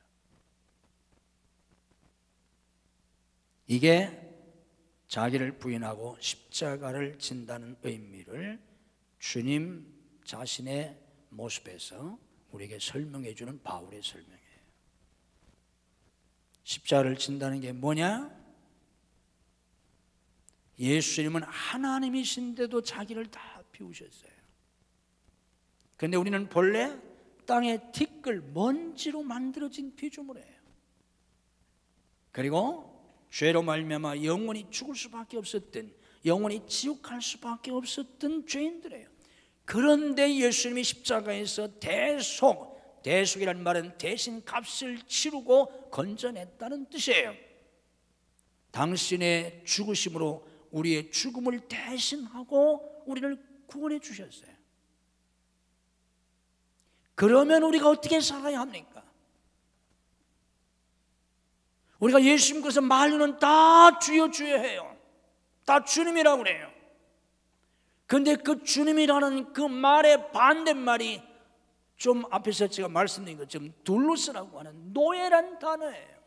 이게 자기를 부인하고 십자가를 진다는 의미를 주님 자신의 모습에서 우리에게 설명해 주는 바울의 설명이에요. 십자가를 진다는 게 뭐냐? 예수님은 하나님이신데도 자기를 다 비우셨어요. 그런데 우리는 본래 땅의 티끌, 먼지로 만들어진 피조물이에요. 그리고 죄로 말미암아 영원히 죽을 수밖에 없었던 영원히 지옥 갈 수밖에 없었던 죄인들이에요. 그런데 예수님이 십자가에서 대속이라는 말은 대신 값을 치르고 건져냈다는 뜻이에요. 당신의 죽으심으로 우리의 죽음을 대신하고 우리를 구원해 주셨어요. 그러면 우리가 어떻게 살아야 합니까? 우리가 예수님 것을 말로는 다 주여 주여 해요. 다 주님이라고 그래요. 그런데 그 주님이라는 그 말의 반대말이 좀 앞에서 제가 말씀드린 것처럼 둘루스라고 하는 노예란 단어예요.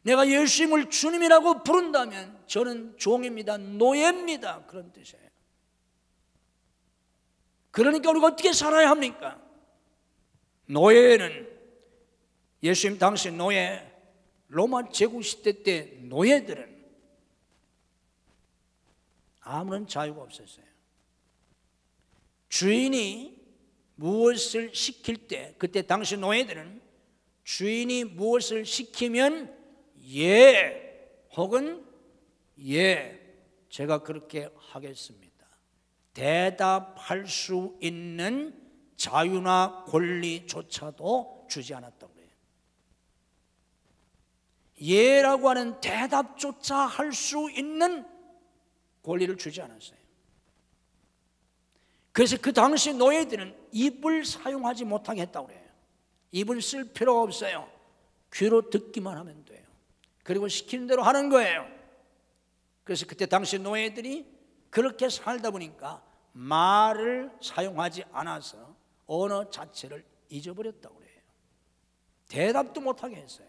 내가 예수님을 주님이라고 부른다면 저는 종입니다, 노예입니다, 그런 뜻이에요. 그러니까 우리가 어떻게 살아야 합니까? 노예는 예수님 당시 노예, 로마 제국시대 때 노예들은 아무런 자유가 없었어요. 주인이 무엇을 시킬 때, 그때 당시 노예들은 주인이 무엇을 시키면 예 혹은 예, 제가 그렇게 하겠습니다, 대답할 수 있는 자유나 권리조차도 주지 않았다고 해요. 예라고 하는 대답조차 할 수 있는 권리를 주지 않았어요. 그래서 그 당시 노예들은 입을 사용하지 못하게 했다고 해요. 입을 쓸 필요가 없어요. 귀로 듣기만 하면 돼요. 그리고 시키는 대로 하는 거예요. 그래서 그때 당시 노예들이 그렇게 살다 보니까 말을 사용하지 않아서 언어 자체를 잊어버렸다고 해요. 대답도 못하게 했어요.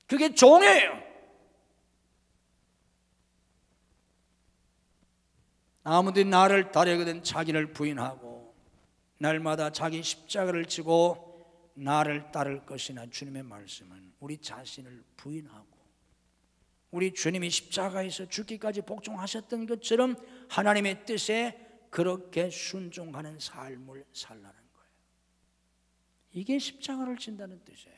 그게 종이에요. 아무든지 나를 따르거든 자기를 부인하고 날마다 자기 십자가를 지고 나를 따를 것이나, 주님의 말씀은 우리 자신을 부인하고 우리 주님이 십자가에서 죽기까지 복종하셨던 것처럼 하나님의 뜻에 그렇게 순종하는 삶을 살라는 거예요. 이게 십자가를 진다는 뜻이에요.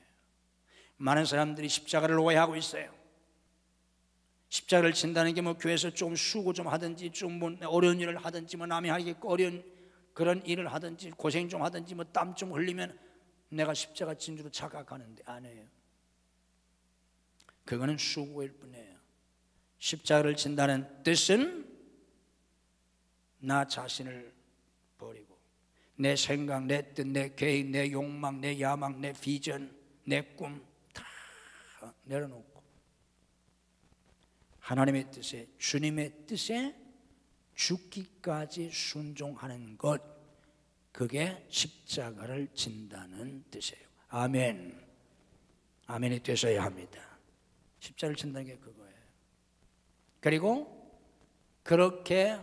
많은 사람들이 십자가를 오해하고 있어요. 십자가를 진다는 게 뭐 교회에서 좀 수고 좀 하든지, 좀 뭐 어려운 일을 하든지, 뭐 남이 하기 어려운 그런 일을 하든지, 고생 좀 하든지, 뭐 땀 좀 흘리면 내가 십자가 진 줄로 착각하는데 아니에요. 그거는 수고일 뿐이에요. 십자가를 진다는 뜻은 나 자신을 버리고 내 생각, 내 뜻, 내 계획, 내 욕망, 내 야망, 내 비전, 내 꿈 다 내려놓고 하나님의 뜻에, 주님의 뜻에 죽기까지 순종하는 것, 그게 십자가를 진다는 뜻이에요. 아멘. 아멘이 되셔야 합니다. 십자가를 진다는 게 그거예요. 그리고 그렇게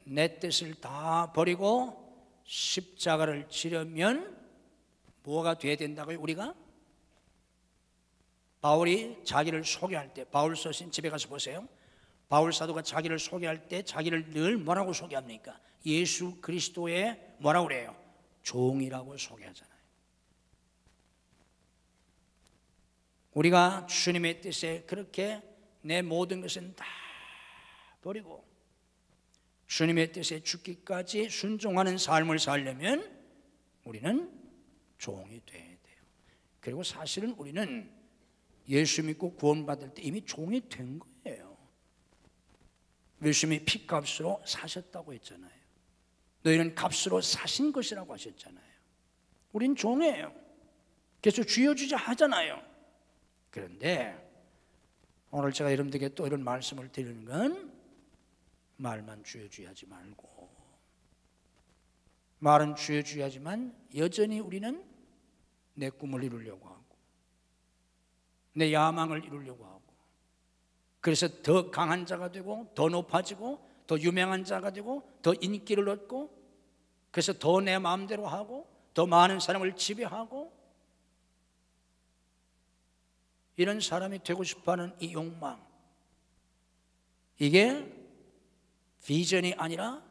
내 뜻을 다 버리고 십자가를 지려면 뭐가 돼야 된다고요? 우리가? 바울이 자기를 소개할 때, 바울서신 집에 가서 보세요. 바울 사도가 자기를 소개할 때 자기를 늘 뭐라고 소개합니까? 예수 그리스도의 뭐라고 그래요? 종이라고 소개하잖아요. 우리가 주님의 뜻에 그렇게 내 모든 것은 다 버리고 주님의 뜻에 죽기까지 순종하는 삶을 살려면 우리는 종이 돼야 돼요. 그리고 사실은 우리는 예수 믿고 구원받을 때 이미 종이 된 거예요. 예수님이 피값으로 사셨다고 했잖아요. 너희는 값으로 사신 것이라고 하셨잖아요. 우린 종이에요. 그래서 주여 주자 하잖아요. 그런데 오늘 제가 여러분들에게 또 이런 말씀을 드리는 건 말만 주여 주여 하지 말고, 말은 주여 주여 하지만 여전히 우리는 내 꿈을 이루려고 하고 내 야망을 이루려고 하고, 그래서 더 강한 자가 되고 더 높아지고 더 유명한 자가 되고 더 인기를 얻고, 그래서 더 내 마음대로 하고 더 많은 사람을 지배하고, 이런 사람이 되고 싶어하는 이 욕망, 이게 비전이 아니라,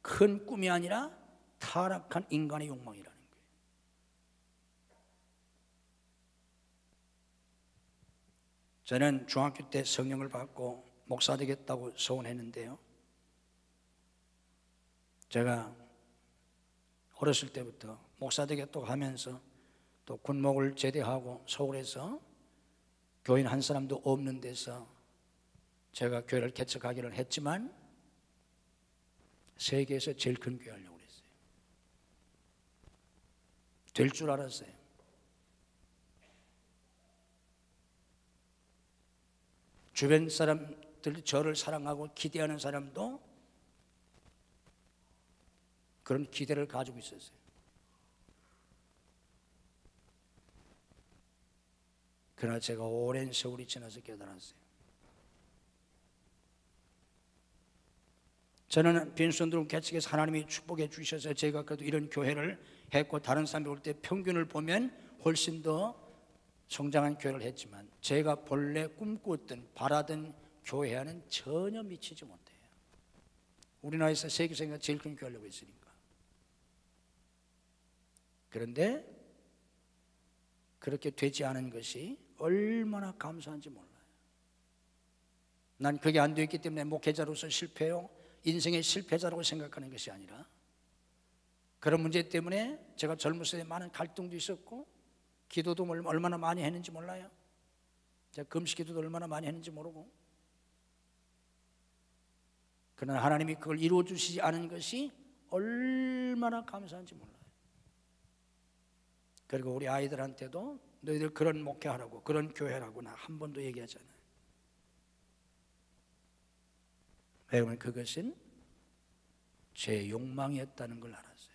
큰 꿈이 아니라 타락한 인간의 욕망이라는 거예요. 저는 중학교 때 성령을 받고 목사 되겠다고 소원했는데요, 제가 어렸을 때부터 목사 되겠다고 하면서 또 군목을 제대하고 서울에서 교인 한 사람도 없는 데서 제가 교회를 개척하기를 했지만 세계에서 제일 큰 교회 하려고 그랬어요. 될 줄 알았어요. 주변 사람들이 저를 사랑하고 기대하는 사람도 그런 기대를 가지고 있었어요. 그러나 제가 오랜 세월이 지나서 깨달았어요. 저는 빈손으로 개척해서 하나님이 축복해 주셔서 제가 그래도 이런 교회를 했고, 다른 사람이 올 때 평균을 보면 훨씬 더 성장한 교회를 했지만 제가 본래 꿈꾸었던 바라던 교회와는 전혀 미치지 못해요. 우리나라에서 세계에서 제일 큰 교회 하려고 했으니까. 그런데 그렇게 되지 않은 것이 얼마나 감사한지 몰라요. 난 그게 안 되었기 때문에 목회자로서 실패요, 인생의 실패자라고 생각하는 것이 아니라, 그런 문제 때문에 제가 젊었을 때 많은 갈등도 있었고, 기도도 얼마나 많이 했는지 몰라요. 제가 금식 기도도 얼마나 많이 했는지 모르고. 그러나 하나님이 그걸 이루어 주시지 않은 것이 얼마나 감사한지 몰라요. 그리고 우리 아이들한테도 너희들 그런 목회하라고, 그런 교회라고 나 한 번도 얘기하잖아요. 왜냐하면 그것은 제 욕망이었다는 걸 알았어요.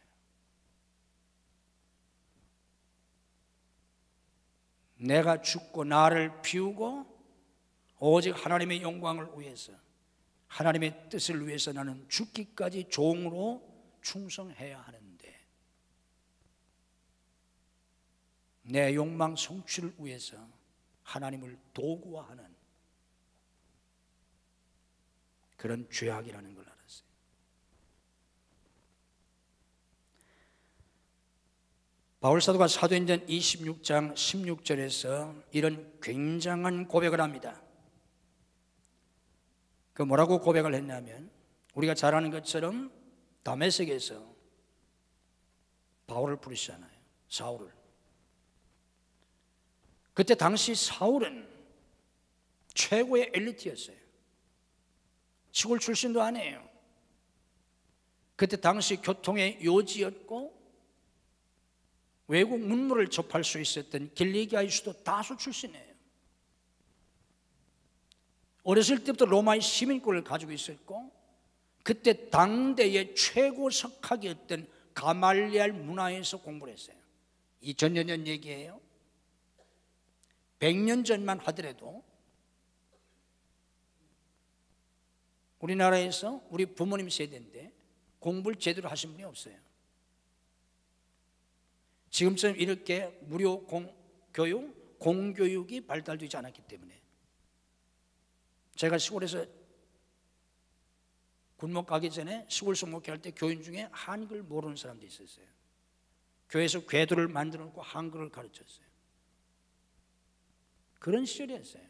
내가 죽고 나를 비우고 오직 하나님의 영광을 위해서, 하나님의 뜻을 위해서 나는 죽기까지 종으로 충성해야 하는데, 내 욕망 성취를 위해서 하나님을 도구화하는 그런 죄악이라는 걸 알았어요. 바울사도가 사도행전 26장 16절에서 이런 굉장한 고백을 합니다. 그 뭐라고 고백을 했냐면, 우리가 잘 아는 것처럼 다메섹에서 바울을 부르시잖아요, 사울을. 그때 당시 사울은 최고의 엘리트였어요. 시골 출신도 아니에요. 그때 당시 교통의 요지였고, 외국 문물을 접할 수 있었던 길리기아의 수도 다수 출신이에요. 어렸을 때부터 로마의 시민권을 가지고 있었고, 그때 당대의 최고 석학이었던 가말리알 문화에서 공부를 했어요. 2000여 년 얘기예요. 100년 전만 하더라도 우리나라에서 우리 부모님 세대인데 공부를 제대로 하신 분이 없어요. 지금처럼 이렇게 무료 교육, 공교육이 발달되지 않았기 때문에. 제가 시골에서 군목 가기 전에 시골에서 목회할 때 교인 중에 한글 모르는 사람도 있었어요. 교회에서 궤도를 만들어 놓고 한글을 가르쳤어요. 그런 시절이었어요.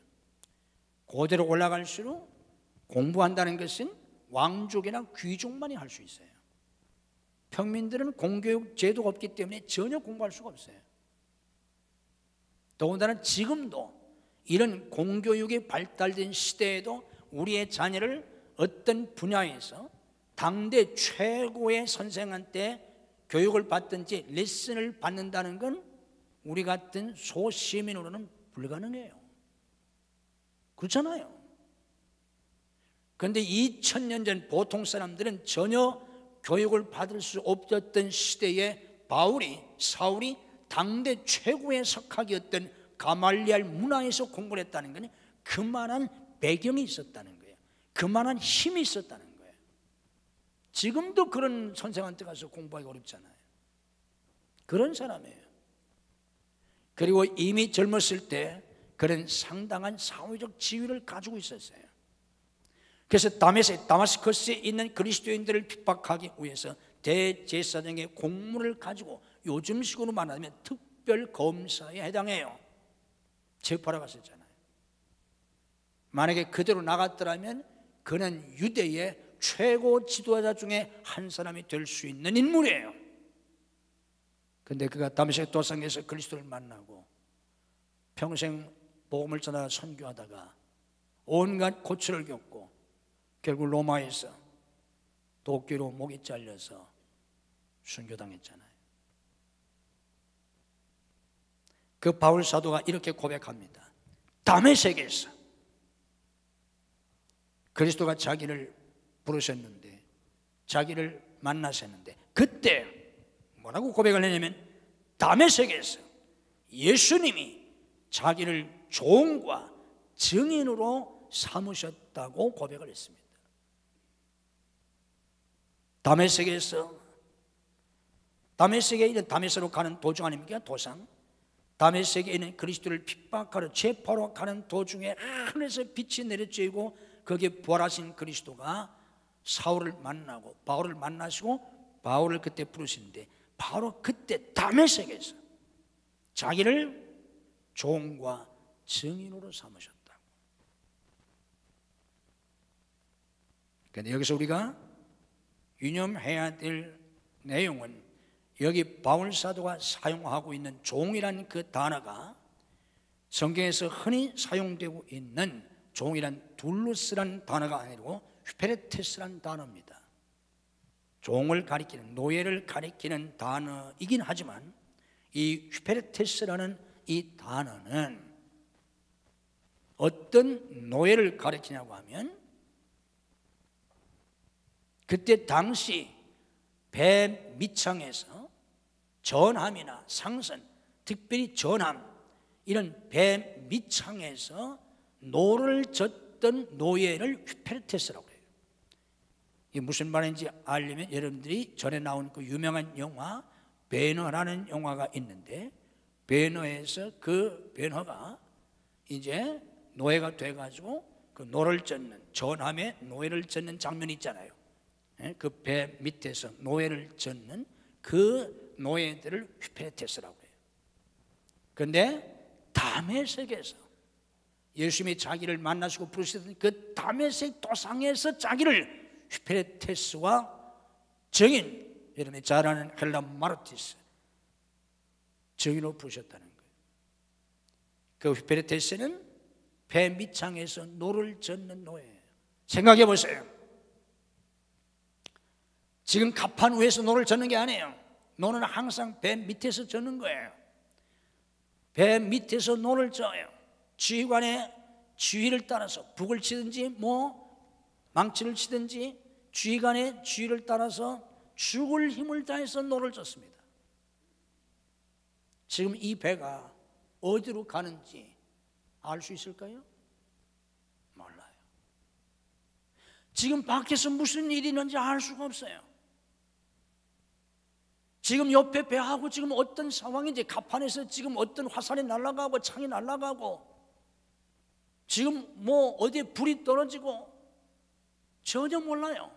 고대로 올라갈수록 공부한다는 것은 왕족이나 귀족만이 할 수 있어요. 평민들은 공교육 제도가 없기 때문에 전혀 공부할 수가 없어요. 더군다나 지금도 이런 공교육이 발달된 시대에도 우리의 자녀를 어떤 분야에서 당대 최고의 선생한테 교육을 받든지 레슨을 받는다는 건 우리 같은 소시민으로는 불가능해요. 그렇잖아요. 그런데 2000년 전 보통 사람들은 전혀 교육을 받을 수 없었던 시대에 사울이 당대 최고의 석학이었던 가말리알 문화에서 공부를 했다는 건 그만한 배경이 있었다는 거예요. 그만한 힘이 있었다는 거예요. 지금도 그런 선생한테 가서 공부하기 어렵잖아요. 그런 사람이에요. 그리고 이미 젊었을 때 그런 상당한 사회적 지위를 가지고 있었어요. 그래서 다마스커스에 있는 그리스도인들을 핍박하기 위해서 대제사장의 공문을 가지고 요즘식으로 말하면 특별검사에 해당해요. 재판에 갔었잖아요. 만약에 그대로 나갔더라면 그는 유대의 최고 지도자 중에 한 사람이 될 수 있는 인물이에요. 근데 그가 다메섹 도상에서 그리스도를 만나고 평생 복음을 전하다 선교하다가 온갖 고초를 겪고 결국 로마에서 도끼로 목이 잘려서 순교당했잖아요. 그 바울 사도가 이렇게 고백합니다. 다메섹에서 그리스도가 자기를 부르셨는데, 자기를 만나셨는데, 그때 뭐라고 고백을 했냐면 다메섹에서 예수님이 자기를 종과 증인으로 삼으셨다고 고백을 했습니다. 다메섹에 있는, 다메섹으로 가는 도중 아닙니까? 도상. 다메섹에 있는 그리스도를 핍박하러 체포하러 가는 도중에 하늘에서 빛이 내려쬐고 거기에 부활하신 그리스도가 사울을 만나고 바울을 만나시고 바울을 그때 부르시는데, 바로 그때 다메섹에서 자기를 종과 증인으로 삼으셨다고. 그런데 여기서 우리가 유념해야 될 내용은, 여기 바울 사도가 사용하고 있는 종이라는 그 단어가 성경에서 흔히 사용되고 있는 종이란 둘루스란 단어가 아니고 휘페레테스란 단어입니다. 종을 가리키는, 노예를 가리키는 단어이긴 하지만 이 휘페레테스라는 이 단어는 어떤 노예를 가리키냐고 하면, 그때 당시 배 밑창에서 전함이나 상선, 특별히 전함, 이런 배 밑창에서 노를 젓던 노예를 휘페르테스라고 해요. 이게 무슨 말인지 알려면 여러분들이 전에 나온 그 유명한 영화 베너라는 영화가 있는데, 베너에서 그 베너가 이제 노예가 돼가지고 그 노를 젓는, 전함에 노예를 젓는 장면이 있잖아요. 그 배 밑에서 노예를 젓는 그 노예들을 휘페레테스라고 해요. 그런데 다메섹에서 예수님이 자기를 만나시고 부르시던 그 다메섹 도상에서 자기를 휘페레테스와 증인, 여러분이 잘 아는 헬라 마르티스, 증인으로 부르셨다는 거예요. 그 휘페레테스는 배 밑창에서 노를 젓는 노예예요. 생각해 보세요. 지금 갑판 위에서 노를 젓는 게 아니에요. 노는 항상 배 밑에서 젓는 거예요. 배 밑에서 노를 져요. 지휘관의 지휘를 따라서 북을 치든지 망치를 치든지 지휘관의 지휘를 따라서 죽을 힘을 다해서 노를 젓습니다. 지금 이 배가 어디로 가는지 알 수 있을까요? 몰라요. 지금 밖에서 무슨 일이 있는지 알 수가 없어요. 지금 옆에 배하고 지금 어떤 상황인지, 갑판에서 지금 어떤 화살이 날아가고 창이 날아가고 지금 어디에 불이 떨어지고 전혀 몰라요.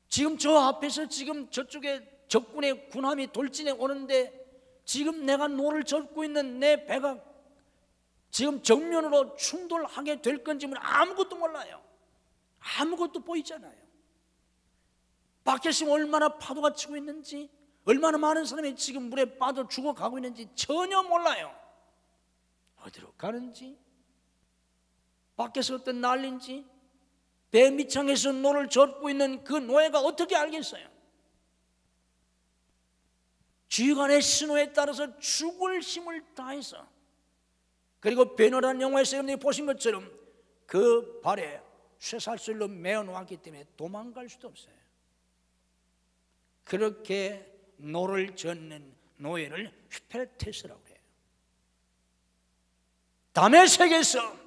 지금 저 앞에서 지금 저쪽에 적군의 군함이 돌진해 오는데 지금 내가 노를 젓고 있는 내 배가 지금 정면으로 충돌하게 될 건지 아무것도 몰라요. 아무것도 보이잖아요. 밖에서 얼마나 파도가 치고 있는지, 얼마나 많은 사람이 지금 물에 빠져 죽어가고 있는지 전혀 몰라요. 어디로 가는지, 밖에서 어떤 난리인지, 배 밑창에서 노를 젓고 있는 그 노예가 어떻게 알겠어요? 지휘관의 신호에 따라서 죽을 힘을 다해서, 그리고 베너라는 영화에서 여러분들이 보신 것처럼 그 발에 쇠살줄로 매어 놓았기 때문에 도망갈 수도 없어요. 그렇게 노를 젓는 노예를 휘페레테스라고 해요. 다메섹에서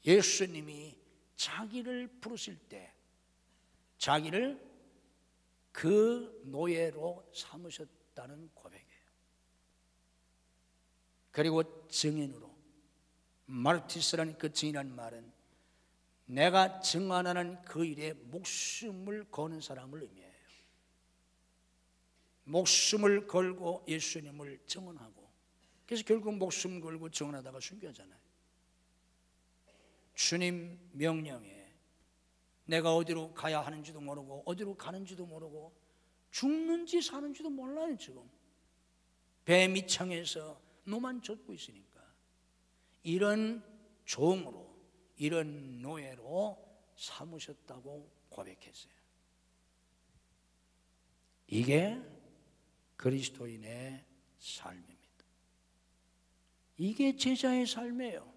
예수님이 자기를 부르실 때 자기를 그 노예로 삼으셨다는 고백이에요. 그리고 증인으로, 마르티스라는 그 증인이라는 말은 내가 증언하는 그 일에 목숨을 거는 사람을 의미해요. 목숨을 걸고 예수님을 증언하고, 그래서 결국 목숨 걸고 증언하다가 순교하잖아요. 주님 명령에 내가 어디로 가야 하는지도 모르고 어디로 가는지도 모르고 죽는지 사는지도 몰라요. 지금 배 밑창에서 노만 젓고 있으니까 이런 종으로, 이런 노예로 삼으셨다고 고백했어요. 이게 그리스도인의 삶입니다. 이게 제자의 삶이에요.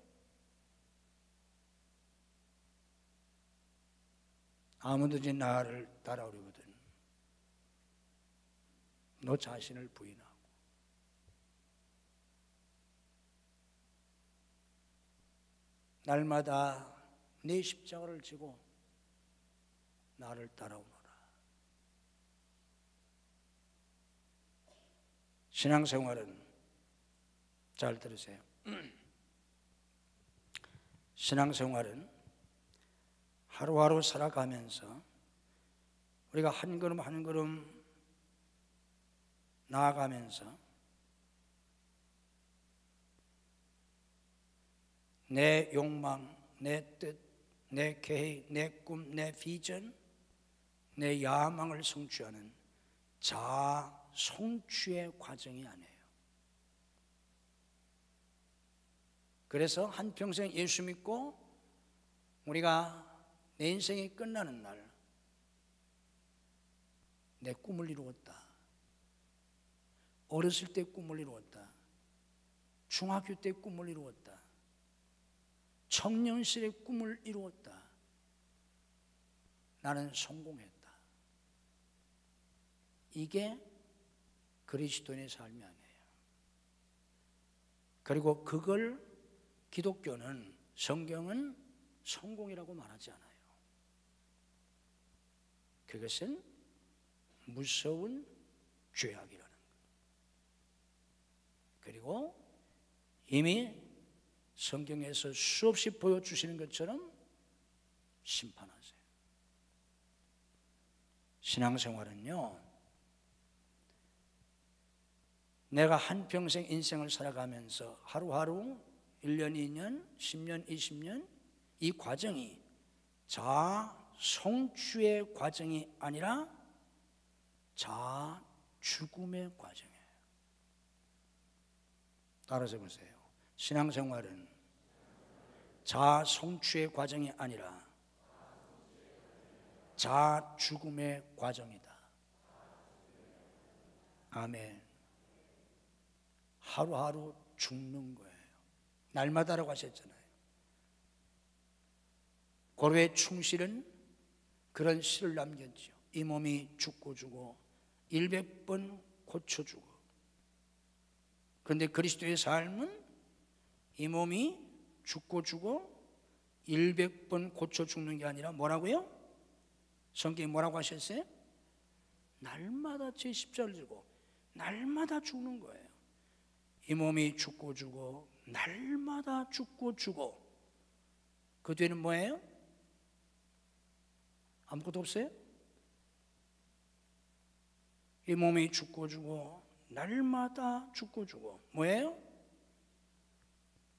아무든지 나를 따라오려거든 너 자신을 부인하고 날마다 네 십자가를 지고 나를 따라오너라. 신앙생활은 잘 들으세요. 신앙생활은 하루하루 살아가면서 우리가 한 걸음 한 걸음 나아가면서 내 욕망, 내 뜻, 내 계획, 내 꿈, 내 비전, 내 야망을 성취하는 자아 성취의 과정이 아니에요. 그래서 한평생 예수 믿고 우리가 내 인생이 끝나는 날 내 꿈을 이루었다, 어렸을 때 꿈을 이루었다, 중학교 때 꿈을 이루었다, 청년실의 꿈을 이루었다, 나는 성공했다. 이게 그리스도인의 삶이 아니에요. 그리고 그걸 기독교는, 성경은 성공이라고 말하지 않아요. 그것은 무서운 죄악이라는 것. 그리고 이미 성경에서 수없이 보여주시는 것처럼 심판하세요. 신앙생활은요, 내가 한평생 인생을 살아가면서 하루하루 1년, 2년, 10년, 20년 이 과정이 자아 성취의 과정이 아니라 자아 죽음의 과정이에요. 따라서 보세요. 신앙생활은 자아 성취의 과정이 아니라 자아 죽음의 과정이다. 아멘. 하루하루 죽는 거예요. 날마다라고 하셨잖아요. 고려의 충실은 그런 시를 남겼죠. 이 몸이 죽고 주고 100번 고쳐주고. 그런데 그리스도의 삶은 이 몸이 죽고 주고 100번 고쳐 죽는 게 아니라 뭐라고요? 성경이 뭐라고 하셨어요? 날마다 제 십자가를 지고 날마다 죽는 거예요. 이 몸이 죽고 주고 날마다 죽고 주고. 그 뒤에는 뭐예요? 아무것도 없어요? 이 몸이 죽고 주고 날마다 죽고 주고 뭐예요?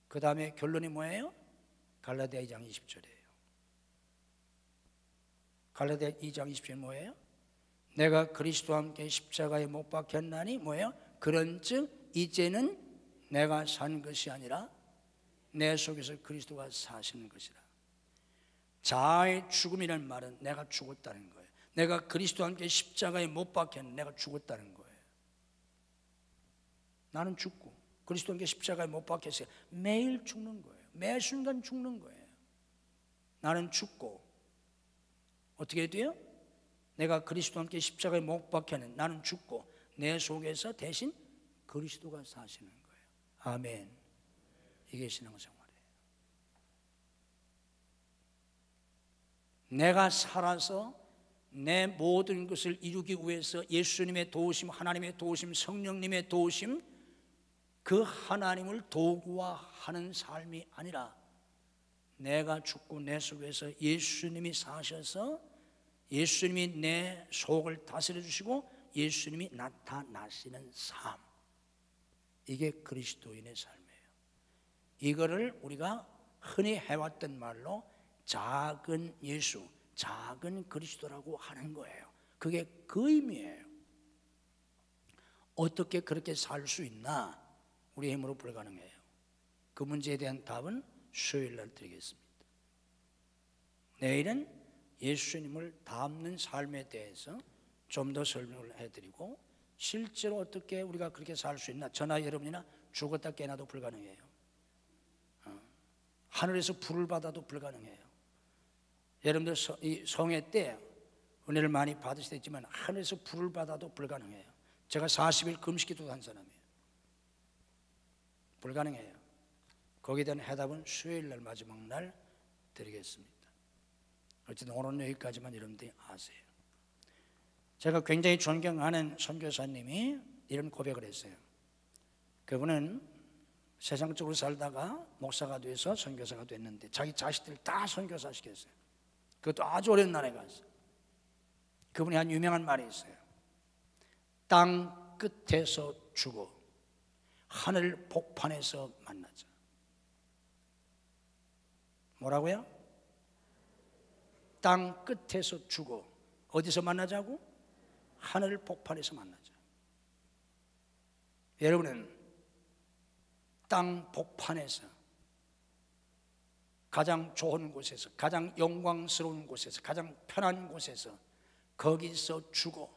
그 다음에 결론이 뭐예요? 갈라디아 2장 20절이에요. 갈라디아 2장 20절이 뭐예요? 내가 그리스도와 함께 십자가에 못 박혔나니 뭐예요? 그런즉 이제는 내가 산 것이 아니라 내 속에서 그리스도가 사시는 것이라. 자아의 죽음이라는 말은 내가 죽었다는 거예요. 내가 그리스도와 함께 십자가에 못 박혔는 내가 죽었다는 거예요. 나는 죽고 그리스도와 함께 십자가에 못 박혔어요. 매일 죽는 거예요. 매 순간 죽는 거예요. 나는 죽고 어떻게 돼요? 내가 그리스도와 함께 십자가에 못 박혔는 나는 죽고 내 속에서 대신 그리스도가 사시는 거예요. 아멘. 이게 신앙생활이에요. 내가 살아서 내 모든 것을 이루기 위해서 예수님의 도우심, 하나님의 도우심, 성령님의 도우심, 그 하나님을 도구화하는 삶이 아니라 내가 죽고 내 속에서 예수님이 사셔서 예수님이 내 속을 다스려 주시고 예수님이 나타나시는 삶. 이게 그리스도인의 삶이에요. 이거를 우리가 흔히 해왔던 말로 작은 예수, 작은 그리스도라고 하는 거예요. 그게 그 의미예요. 어떻게 그렇게 살 수 있나? 우리 힘으로 불가능해요. 그 문제에 대한 답은 수요일 날 드리겠습니다. 내일은 예수님을 닮는 삶에 대해서 좀 더 설명을 해드리고, 실제로 어떻게 우리가 그렇게 살 수 있나? 저나 여러분이나 죽었다 깨어나도 불가능해요. 하늘에서 불을 받아도 불가능해요. 여러분들 이 성회 때 은혜를 많이 받으시겠지만 하늘에서 불을 받아도 불가능해요. 제가 40일 금식기도 한 사람이에요. 불가능해요. 거기에 대한 해답은 수요일 날 마지막 날 드리겠습니다. 어쨌든 오늘은 여기까지만 여러분들이 아세요. 제가 굉장히 존경하는 선교사님이 이런 고백을 했어요. 그분은 세상적으로 살다가 목사가 돼서 선교사가 됐는데 자기 자식들 다 선교사 시켰어요. 그것도 아주 어린 나라에 갔어요. 그분이 한 유명한 말이 있어요. 땅 끝에서 죽어 하늘 복판에서 만나자. 뭐라고요? 땅 끝에서 죽어 어디서 만나자고? 하늘 복판에서 만나자. 여러분은 땅 복판에서 가장 좋은 곳에서, 가장 영광스러운 곳에서, 가장 편한 곳에서, 거기서 죽어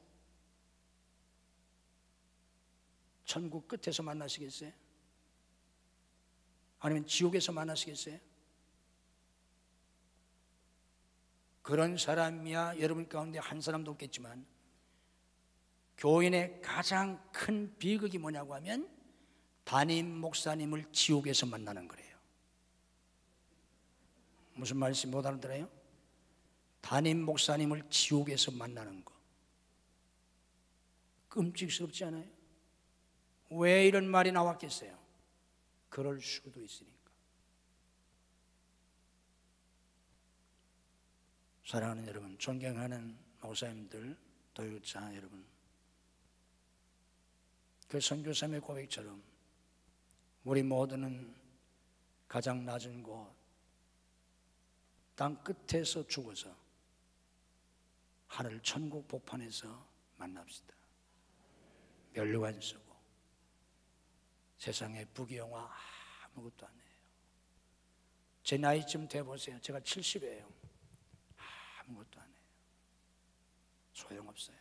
천국 끝에서 만나시겠어요? 아니면 지옥에서 만나시겠어요? 그런 사람이야 여러분 가운데 한 사람도 없겠지만, 교인의 가장 큰 비극이 뭐냐고 하면 담임 목사님을 지옥에서 만나는 거래요. 무슨 말인지 못 알아들어요? 담임 목사님을 지옥에서 만나는 거 끔찍스럽지 않아요? 왜 이런 말이 나왔겠어요? 그럴 수도 있으니까. 사랑하는 여러분, 존경하는 목사님들, 도유자 여러분, 그 선교사님의 고백처럼 우리 모두는 가장 낮은 곳, 땅 끝에서 죽어서 하늘 천국 복판에서 만납시다. 면류관 쓰고 세상에 부귀영화 아무것도 안 해요. 제 나이쯤 돼보세요. 제가 70이에요. 아무것도 안 해요. 소용없어요.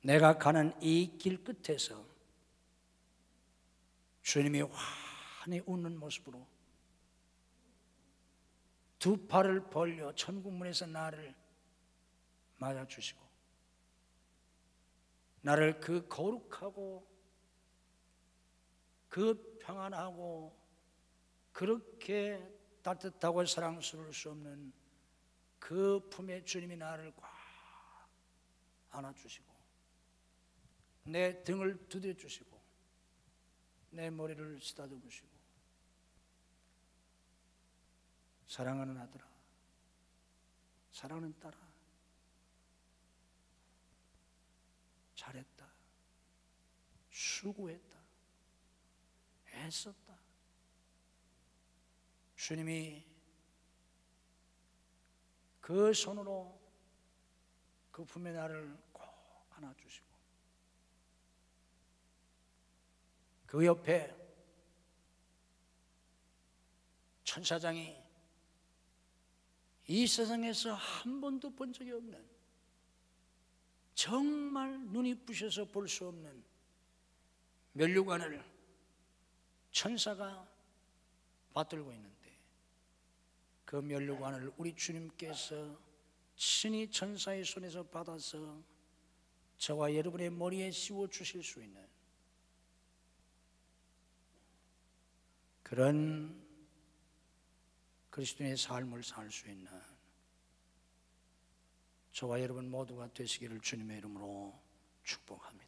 내가 가는 이 길 끝에서 주님이 환히 웃는 모습으로 두 팔을 벌려 천국문에서 나를 맞아주시고, 나를 그 거룩하고 그 평안하고 그렇게 따뜻하고 사랑스러울 수 없는 그 품에 주님이 나를 꽉 안아주시고, 내 등을 두드려주시고, 내 머리를 쓰다듬으시고, 사랑하는 아들아, 사랑하는 딸아, 잘했다, 수고했다, 애썼다. 주님이 그 손으로 그 품에 나를 꼭 안아주시고, 그 옆에 천사장이 이 세상에서 한 번도 본 적이 없는, 정말 눈이 부셔서 볼 수 없는 면류관을 천사가 받들고 있는데, 그 면류관을 우리 주님께서 친히 천사의 손에서 받아서 저와 여러분의 머리에 씌워 주실 수 있는 그런 그리스도인의 삶을 살 수 있는 저와 여러분 모두가 되시기를 주님의 이름으로 축복합니다.